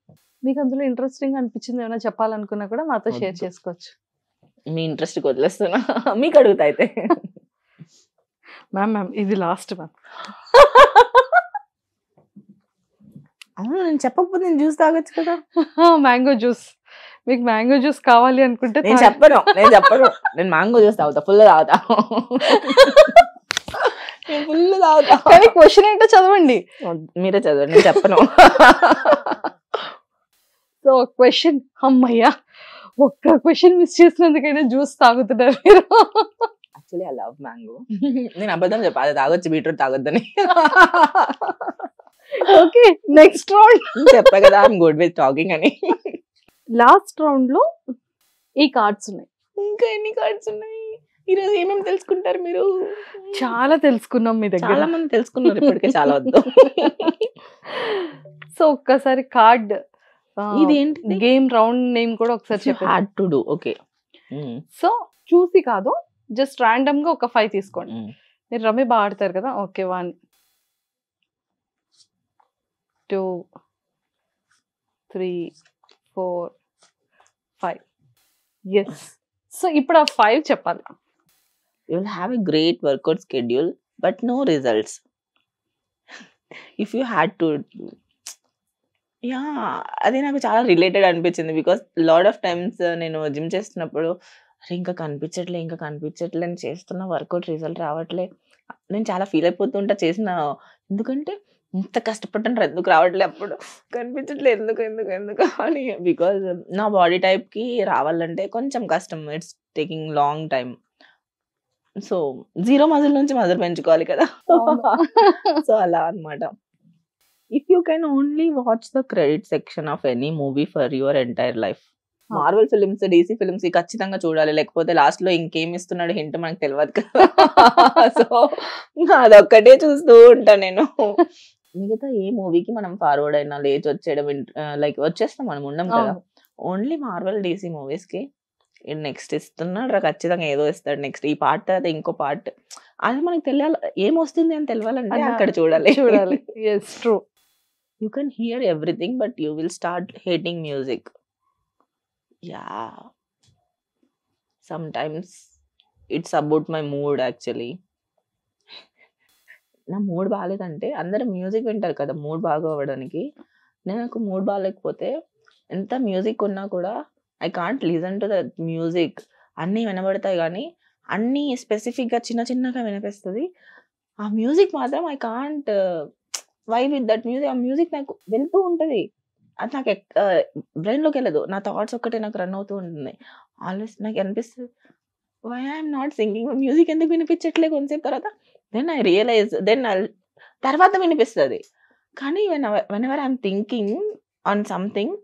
మీకు అందులో ఇంట్రెస్టింగ్ అనిపించింది ఏమైనా చెప్పాలనుకున్నా కూడా మాతో షేర్ చేసుకోవచ్చు. మీ ఇంట్రెస్ట్ వదిలేస్తున్నా, మీకు అడుగుతా అయితే. మ్యామ్ ఇది లాస్ట్ మ్యామ్. అవును, నేను చెప్పకపోతే నేను జ్యూస్ తాగొచ్చు కదా. Mango juice. మీకు మ్యాంగో జ్యూస్ కావాలి అనుకుంటే నేను చెప్పను. నేను మ్యాంగో జ్యూస్ తాగుతా, ఫుల్ తాగుతా. నేను ఫుల్ తాగుతా. కానీ క్వశ్చన్ ఏంటో చదవండి. మీరే చదవండి, నేను చెప్పను. సో క్వశ్చన్, అమ్మయ్యా ఒక్క క్వశ్చన్ మిస్ చేసినందుకైనా జ్యూస్ తాగుతున్నారు మీరు. Actually I love mango. నేను అబద్ధం చెప్పా, అది తాగొచ్చు, బీట్రూట్ తాగొద్దని. Okay, next round. చెప్పా కదా ఐఎమ్ గుడ్ విత్ టాకింగ్ అని. లాస్ట్ రౌండ్ లో ఈ కార్డ్స్ ఉన్నాయి. ఇంకా ఎన్ని కార్డ్స్ ఉన్నాయి? ఈరోజు ఏమేమి తెలుసుకుంటారు మీరు? చాలా తెలుసుకున్నాం మీ దగ్గర. చాలా మంది తెలుసుకున్నారు ఇప్పటికే, చాలా వద్దు. సో ఒక్కసారి కార్డ్ ఇదేంటి గేమ్ రౌండ్ నేమ్ కూడా ఒకసారి చెప్పండి. Hard to do. Okay, so చూసి కాదు, జస్ట్ ర్యాండమ్ గా ఒక 5 తీసుకోండి. మీరు రమ్మి బాగా ఆడతారు కదా. ఓకే, 1 2 3 4 5. ఎస్, సో ఇప్పుడు ఆ 5 చెప్పాలి. You will have a great workout schedule, but no results. If you had to, అది నాకు చాలా రిలేటెడ్ అనిపించింది. బికాస్ లాట్ ఆఫ్ టైమ్స్ నేను జిమ్ చేస్తున్నప్పుడు అరే ఇంకా కనిపించట్లే అని చేస్తున్న వర్కౌట్ రిజల్ట్ రావట్లే, నేను చాలా ఫీల్ అయిపోతుంటా చేసిన, ఎందుకంటే ఇంత కష్టపడ్డాను ఎందుకు రావట్లే, అప్పుడు కనిపించట్లే ఎందుకు అని. బికాజ్ నా బాడీ టైప్కి రావాలంటే కొంచెం కష్టం, it's taking long time. So 0 muscle నుంచి మజిల్ పెంచుకోవాలి కదా. సో అలా అన్నమాట. If you can only watch the credit section of any movie for your entire life. Marvel films, DC films ఖచ్చితంగా చూడాలి, లేకపోతే లాస్ట్ లో ఇంకేం ఇస్తున్నాడు హింట్ మనకు తెలియదు కదా. సో అదొక్కటే చూస్తూ ఉంటా నేను. మిగతా ఏ మూవీకి మనం ఫార్వర్డ్ అయినా లేచి వచ్చేయడం, లైక్ వచ్చేస్తాం, మనం ఉండం కదా. ఓన్లీ మార్వెల్ DC మూవీస్ కి నెక్స్ట్ ఇస్తున్నాడు ఖచ్చితంగా, ఏదో ఇస్తాడు నెక్స్ట్, ఈ పార్ట్ తర్వాత ఇంకో పార్ట్, అది మనకి తెలియాలి, ఏమొస్తుంది అని తెలియాలంటే అక్కడ చూడాలి. yes true. You can hear everything but you will start hating music. Yeah, sometimes it's about my mood actually. నా మూడ్ బాగాలేదంటే అందరూ మ్యూజిక్ వింటారు కదా మూడ్ బాగా అవ్వడానికి. నాకు మూడ్ బాగాలేకపోతే ఎంత మ్యూజిక్ ఉన్నా కూడా I can't listen to the music. అన్నీ వినబడతాయి కానీ అన్నీ స్పెసిఫిక్గా చిన్నగా వినిపిస్తుంది. ఆ మ్యూజిక్ మాత్రం I can't vibe with that music. ఆ మ్యూజిక్ నాకు వెళ్తూ ఉంటుంది, అది నాకు బ్రెయిన్లోకి వెళ్ళదు, నా థాట్స్ ఒక్కటే నాకు రన్ అవుతూ ఉంటుంది. ఆల్వేస్ నాకు అనిపిస్తుంది why I'm not singing, music ఎందుకు వినిపించట్లే కొంతసేపు తర్వాత. దెన్ ఐ రియలైజ్, తర్వాత వినిపిస్తుంది. కానీ when ever I'm thinking on something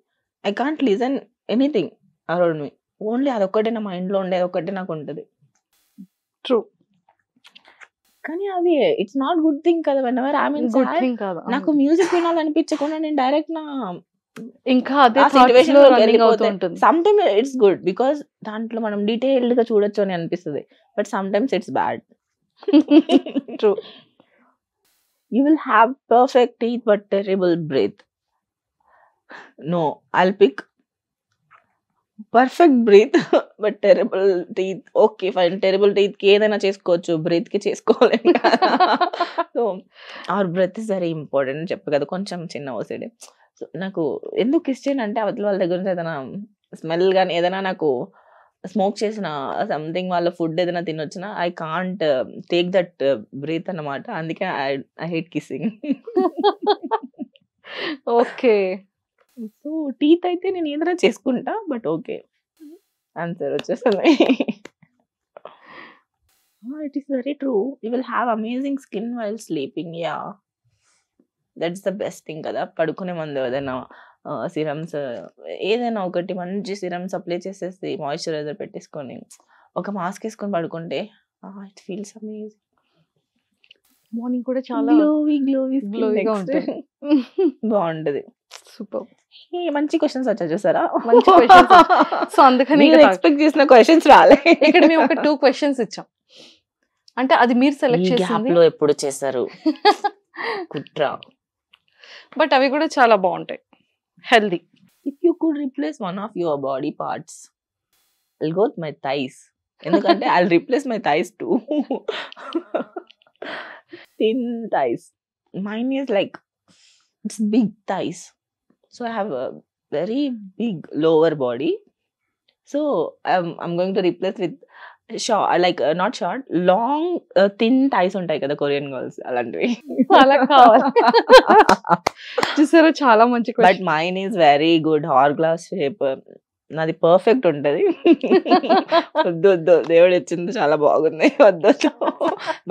I can't listen anything around me, only అదొక్కటే నా మైండ్లో ఉండే, అదొక్కటే నాకు ఉంటుంది. ట్రూ. కానీ అది ఇట్స్ నాట్ గుడ్ థింగ్ కదా. When ever I mean good thing కాదు. నాకు మ్యూజిక్ వినాలనిపించకుండా నేను డైరెక్ట్ నా ఇంకా అదే సిచ్యువేషన్ thoughts లో running అవుతూ ఉంటుంది. Some time it's good because దాంట్లో మనం డీటెయిల్డ్ గా చూడొచ్చు అని అనిపిస్తుంది, but some times it's bad. True. You will have perfect teeth but terrible breath. No, I'll pick perfect breath but terrible teeth. Okay, fine. Terrible teeth కి ఏదైనా చేసుకోవచ్చు, breath కి చేసుకోలేం కదా. So our breath is very important అని చెప్పు కదా, కొంచెం చిన్న ఓసిడి. సో నాకు ఎందుకు ఇష్టం అంటే అవతల వాళ్ళ దగ్గర నుంచి ఏదైనా స్మెల్ కానీ ఏదైనా నాకు స్మోక్ చేసిన సంథింగ్ వాళ్ళ ఫుడ్ ఏదైనా తినొచ్చినా I can't take that breath అన్నమాట. అందుకే I hate kissing. Okay. So teeth అయితే నేను ఏదైనా చేసుకుంటా, బట్ ఓకే ఆన్సర్ వచ్చేస్తుంది. It is very true. You will have amazing skin while sleeping. Yeah, that's the best thing కదా. పడుకునే ముందు ఏదైనా సిరమ్స్ ఏదైనా ఒకటి మంచి సిరమ్స్ అప్లై చేసేసి మాయిశ్చరైజర్ పెట్టేసుకొని ఒక మాస్క్ వేసుకొని పడుకుంటే ఇట్ ఫీల్స్ అమేజింగ్. మార్నింగ్ కూడా చాలా గ్లోవీగా ఉంటుంది. బాగుంటది. సూపర్. మంచి క్వశ్చన్స్ వచ్చా చూసారా, మంచి questions. సో అందుకని ఎక్స్పెక్ట్ చేసిన క్వశ్చన్స్ రాలే. ఇక్కడ మేము ఒక 2 questions ఇచ్చాం, అంటే అది మీరు సెలెక్ట్ గ్యాప్ చేసింది, లో ఎప్పుడు చేశారు కుట్ర. బట్ అవి కూడా చాలా బాగుంటాయి, healthy. If you could replace one of your body parts, I'll go with my thighs. ఎందుకంటే I'll replace my thighs too. Thin thighs. Mine is like, it's big thighs. So I have a very big lower body. So I'm going to replace with short, like not short, long thin thighs ఉంటాయి కదా Korean girls, అలాంటివి. అలా కావాలి. చూసారా, చాలా మంచి but question. Mine is very good, hourglass shape, నాది perfect ఉంటది. వద్దు దేవుడు ఇచ్చింది చాలా బాగుంది, వద్దు.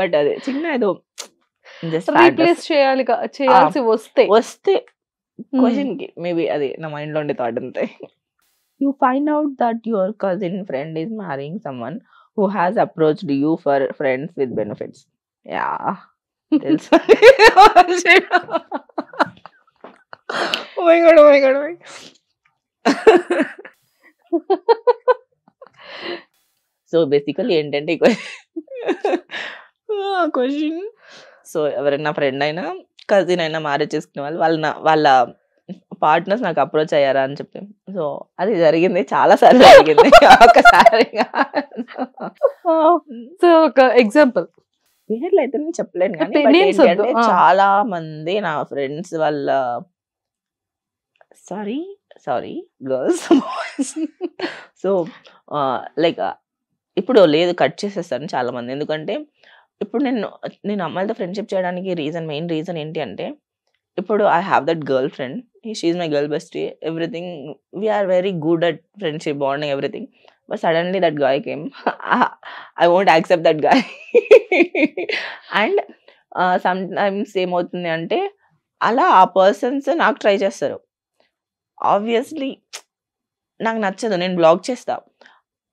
బట్ అదే చిన్న ఏదో రీప్లేస్ చేయాల్సి వస్తే క్వశ్చన్ కి మేబీ అది నా మైండ్ లో ఉండే థాట్ అంతే. You find out that your cousin friend is మ్యారింగ్ someone who has approached you for friends with benefits. Yeah, తెలుసు. Oh my god. So basically ఏంటంటే క్వశ్చన్, సో ఎవరైనా ఫ్రెండ్ అయినా కజిన్ అయినా మ్యారేజ్ చేసుకునే వాళ్ళు వాళ్ళ పార్ట్నర్స్ నాకు అప్రోచ్ అయ్యారా అని చెప్పి. సో అది జరిగింది, చాలా సార్లు జరిగింది. ఒకసారి సో ఒక ఎగ్జాంపుల్ పేర్లు అయితే నేను చెప్పలేను కానీ Names వద్దు. చాలా మంది నా ఫ్రెండ్స్ వాళ్ళ సారీ గర్ల్స్ సో లైక్ ఇప్పుడు లేదు కట్ చేసేస్తాను చాలా మంది. ఎందుకంటే ఇప్పుడు నేను అమ్మాయిలతో ఫ్రెండ్షిప్ చేయడానికి మెయిన్ రీజన్ ఏంటి అంటే, ఇప్పుడు I have that girlfriend, she's my girl bestie, everything, we're very good at friendship, bonding, everything. But suddenly that guy came, I won't accept that guy. And sometimes ఏమవుతుంది అంటే అలా ఆ persons నాకు try చేస్తారు. Obviously నాకు నచ్చదు, నేను black చేస్తా.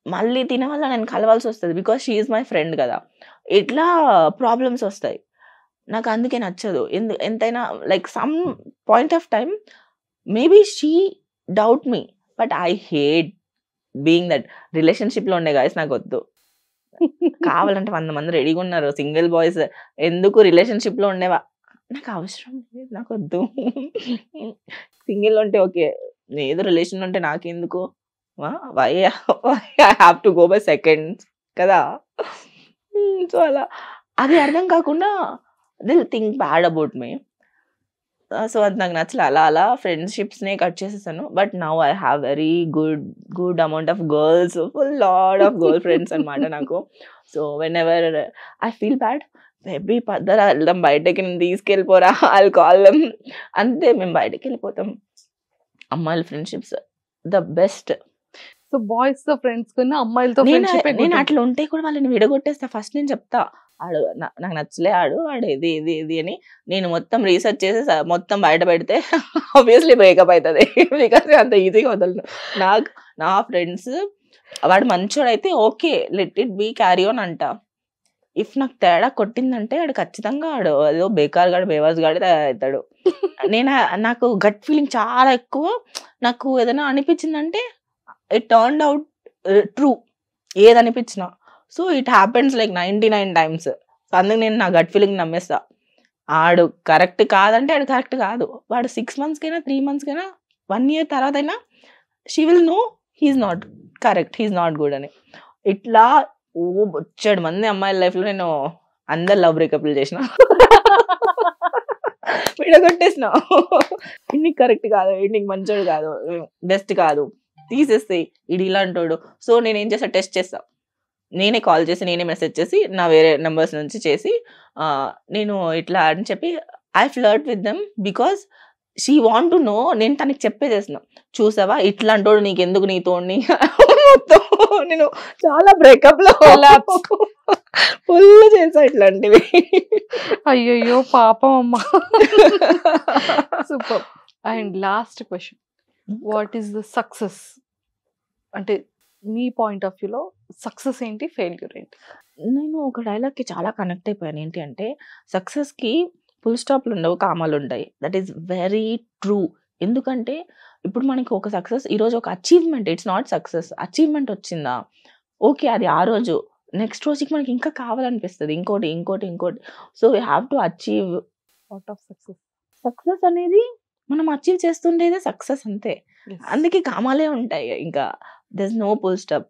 మళ్ళీ తిన వల్ల నేను కలవాల్సి వస్తుంది, because she is my friend కదా. ఇట్లా ప్రాబ్లమ్స్ వస్తాయి. నాకు అందుకే నచ్చదు. ఎంతైనా like some point of time maybe she doubt me, but I hate being that. రిలేషన్షిప్లో ఉండే గాయస్ నాకు వద్దు. కావాలంటే 100 మంది రెడీగా ఉన్నారు సింగిల్ బాయ్స్, ఎందుకు రిలేషన్షిప్లో ఉండేవా, నాకు అవసరం లేదు, నాకు వద్దు. సింగిల్ ఉంటే ఓకే, ఏదో రిలేషన్ ఉంటే నాకెందుకు, why I have to go by seconds కదా. సో అలా అది అర్థం కాకుండా they'll think bad about me. So అది నాకు నచ్చలే. అలా ఫ్రెండ్షిప్స్నే కట్ చేసేసాను. But now I have very good amount of girls, full load of girl friends అనమాట నాకు. So whenever I feel bad, baby పద్దరా వెళ్దాం బయటకి, నేను తీసుకెళ్ళిపోరా, ఐ కాల్ దెమ్, అంతే, మేము బయటకి వెళ్ళిపోతాం. అమ్మాయిల friendships the best. So boys తో ఫ్రెండ్స్ కన్నా అమ్మాయిలతో నేను అట్లా ఉంటే కూడా వాళ్ళని విడగొట్టేస్తా. ఫస్ట్ నేను చెప్తా, ఆడు నాకు నచ్చలే, ఆడు ఇది అని నేను మొత్తం రీసెర్చ్ చేసి మొత్తం బయట పెడితే ఆబ్వియస్లీ బ్రేకప్ అవుతుంది. బికాస్ అంత ఈజీగా వదలను. నా ఫ్రెండ్స్ వాడు మంచోడైతే okay, let it be, carry on అంట. ఇఫ్ నాకు తేడా కొట్టిందంటే ఆడు ఖచ్చితంగా ఆడు ఏదో బేకార్ గాడు, బేవాస్ గాడి అవుతాడు. నాకు గట్ ఫీలింగ్ చాలా ఎక్కువ. నాకు ఏదైనా అనిపించిందంటే ఇట్ టర్న్డ్ అవుట్ ట్రూ, ఏది అనిపించినా. So it happens like 99 times. So అందుకు నేను నా గట్ ఫీలింగ్ నమ్మేస్తా. ఆడు కరెక్ట్ కాదంటే ఆడు కరెక్ట్ కాదు. వాడు 6 months కైనా 3 months కైనా 1 year తర్వాత అయినా she will know he's not correct, he's not good అని. ఇట్లా బొచ్చాడు మంది అమ్మాయిల లైఫ్లో నేను అందరు లవ్ బ్రేకప్లు చేసిన, విడగొట్టేసిన. ఇన్ని కరెక్ట్ కాదు, ఇన్ని మంచోడు కాదు, బెస్ట్ కాదు, తీసేస్తాయి, ఇది ఇలాంటోడు. సో నేనేం చేస్తా, టెస్ట్ చేస్తా. నేనే కాల్ చేసి, నేనే మెసేజ్ చేసి, నా వేరే నెంబర్స్ నుంచి చేసి, నేను ఇట్లా అని చెప్పి I flirt with them, because she want to no. నేను తనకి చెప్పేసేసిన, చూసావా ఇట్లాంటోడు నీకెందుకు, నీతోని మొత్తం నేను చాలా బ్రేకప్ లో ఫుల్ చేసా ఇట్లాంటివి. అయ్యయ్యో పాపం అమ్మా. Super. And last question, what is the success అంటే మీ పాయింట్ ఆఫ్ వ్యూలో సక్సెస్ ఏంటి, ఫెయిల్యూర్ ఏంటి? నేను ఒక డైలాగ్కి చాలా కనెక్ట్ అయిపోయాను. ఏంటి అంటే, సక్సెస్కి ఫుల్ స్టాప్లు ఉండవు, కామాలు ఉంటాయి. That is very true. ఎందుకంటే ఇప్పుడు మనకి ఒక సక్సెస్, ఈరోజు ఒక achievement, it's not success. Achievement వచ్చిందా ఓకే, అది ఆ రోజు, నెక్స్ట్ రోజుకి మనకి ఇంకా కావాలనిపిస్తుంది, ఇంకోటి. So we have to achieve out of success. Success అనేది మనం అచీవ్ చేస్తుండేదే సక్సెస్, అంతే. అందుకే కామాలే ఉంటాయి, ఇంకా there's no full stop.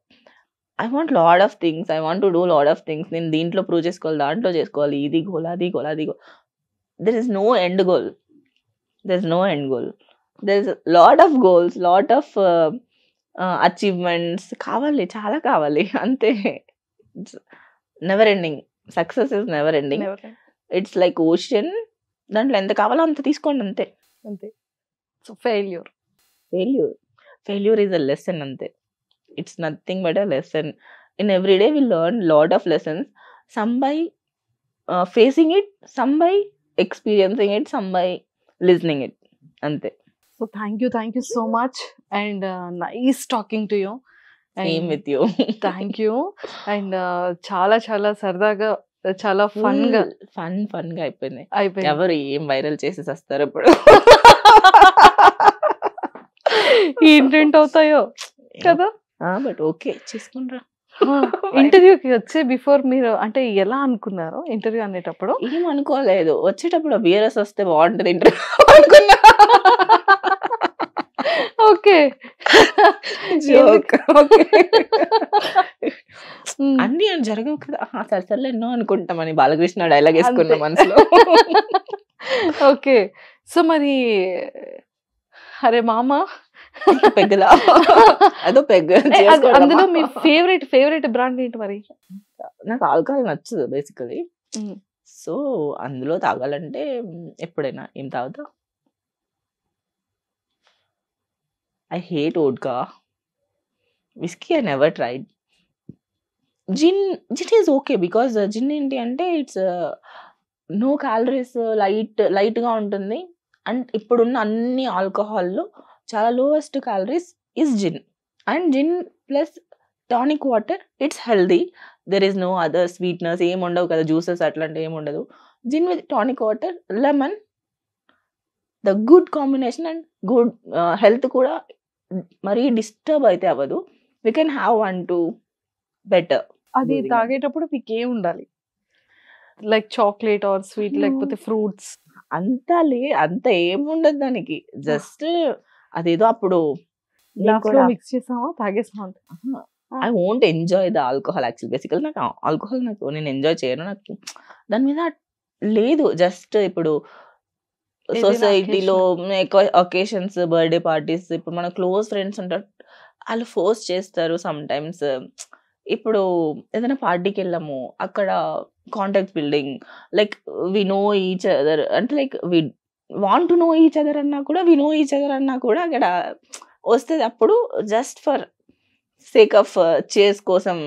I want lot of things, I want to do lot of things. నేను దీంట్లో ప్రూవ్ చేసుకోవాలి, దాంట్లో చేసుకోవాలి, ఇది గోల్, అది goal. there is no end goal. There's lot of goals, lot of achievements కావాలి, చాలా కావాలి, అంతే. Never ending. Success is never ending. It's like ocean, దాంట్లో ఎంత కావాలో అంత తీసుకోండి, అంతే. So failure is a lesson, ante. It's nothing but a lesson. In every day we learn lot of lessons, some by facing it, some by experiencing it, some by listening it, ante. So thank you so much, and nice talking to you. Same with you. Thank you. And చాలా సరదాగా, చాలా fun గా అయిపోయింది. ఎవరు ఏం viral చేసి వస్తారు ఇప్పుడు, ఏంటేంటి అవుతాయో కదా. బట్ ఓకే, చేసుకుంటారా. ఇంటర్వ్యూకి వచ్చే బిఫోర్ మీరు అంటే ఎలా అనుకున్నారు? ఇంటర్వ్యూ అనేటప్పుడు ఏం అనుకోలేదు, వచ్చేటప్పుడు బిఆర్ఎస్ వస్తే బాగుంటది ఇంటర్వ్యూ అనుకున్నా. Okay joke. ఓకే అన్ని జరగవు కదా, సరే సర్లే ఎన్నో అనుకుంటామని బాలకృష్ణ డైలాగ్ వేసుకున్న మనసులో. ఓకే. సో మరి అరే మామ పెగ్గలా అదో పెగ్గ. అందులో మీ ఫేవరెట్ బ్రాండ్ ఏంటి మరి? నాకు ఆల్కహాల్ నచ్చదు బేసికలీ. సో అందులో తాగాలంటే ఎప్పుడైనా ఏం తాగుతా, I hate vodka. Whisky I never tried. Gin is okay because gin ఏంటి అంటే ఇట్స్ నో క్యాలరీస్, లైట్గా ఉంటుంది. అండ్ ఇప్పుడున్న అన్ని ఆల్కహాల్లో చాలా lowest calories is gin. And gin plus tonic water, it's healthy. There is no other sweetness, ఏమి ఉండవు కదా, జ్యూసెస్ అట్లాంటివి ఏమి ఉండదు. Gin with tonic water, lemon, the good combination. And good health కూడా మరీ డిస్టర్బ్ అయితే అవ్వదు. We can have 1-2 better. అది తాగేటప్పుడు మీకు ఏం ఉండాలి? లైక్ చాక్లెట్ ఆర్ స్వీట్, లేకపోతే ఫ్రూట్స్? అంత ఏముండదు దానికి. జస్ట్ అదేదో అప్పుడు మిక్స్ చేసామా, తాగేసామా? I won't enjoy the alcohol actual. బేసికల్ నాకు ఆల్కహాల్ నేను ఎంజాయ్ చేయను. నాకు దాని మీద లేదు. జస్ట్ ఇప్పుడు సొసైటీలో ఎక్కువ ఒకేషన్స్, బర్త్డే పార్టీస్, ఇప్పుడు మన క్లోజ్ ఫ్రెండ్స్ ఉంటారు, వాళ్ళు ఫోర్స్ చేస్తారు సమ్ టైమ్స్. ఇప్పుడు ఏదైనా పార్టీకి వెళ్ళాము, అక్కడ contact building, like we know each other, అంటే like we want to know each other అన్నా కూడా, వి నో ఈచ్ అదర్ అన్నా కూడా అక్కడ వస్తుంది. అప్పుడు జస్ట్ ఫర్ సేక్ ఆఫ్ చేస్ కోసం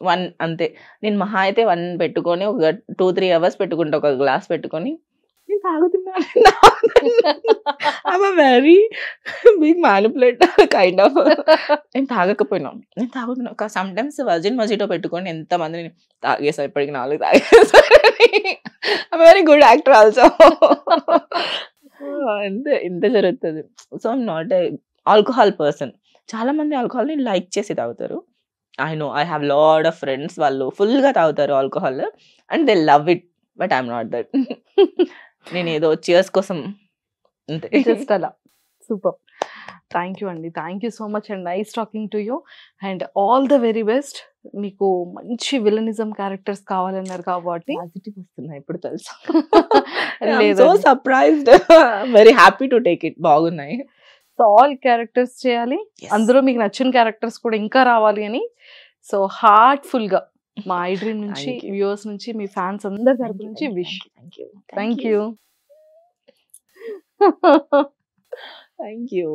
1 అంతే. నేను మహా అయితే 1 పెట్టుకొని ఒక 2-3 అవర్స్ పెట్టుకుంటా, ఒక గ్లాస్ పెట్టుకొని నేను తాగుతున్నాను. I'm a very big manipulator kind of. నేను తాగుతున్నా. సమ్ టైమ్స్ వర్జిన్ మజిటో పెట్టుకొని ఎంతమందిని తాగేసా, ఇప్పటికి 4 తాగేసా. I'm very good actor also. అంతే, ఇంత జరుగుతుంది. So I'm not a alcohol person. చాలా మంది ఆల్కహాల్ని లైక్ చేసి తాగుతారు. I know, I have lot of friends, వాళ్ళు ఫుల్గా తాగుతారు alcohol and they love it. But I'm not that. నేను ఏదో చియర్స్ కోసం అంతే, జస్ట్ అలా. సూపర్. థ్యాంక్ యూ అండి, thank you so much and nice talking to you and all the very best. మీకు మంచి విలనిజం క్యారెక్టర్స్ కావాలన్నారు కాబట్టి పాజిటివ్ వస్తున్నాయి ఇప్పుడు తెలుసా. So surprised, very happy to take it. బాగున్నాయి. సో ఆల్ క్యారెక్టర్స్ చేయాలి, అందులో మీకు నచ్చిన క్యారెక్టర్స్ కూడా ఇంకా రావాలి అని. సో హార్ట్ఫుల్ గా మా ఐ డ్రీమ్ నుంచి, వ్యూవర్స్ నుంచి, మీ ఫ్యాన్స్ అందరి తరపు నుంచి wish. Thank you. Thank you.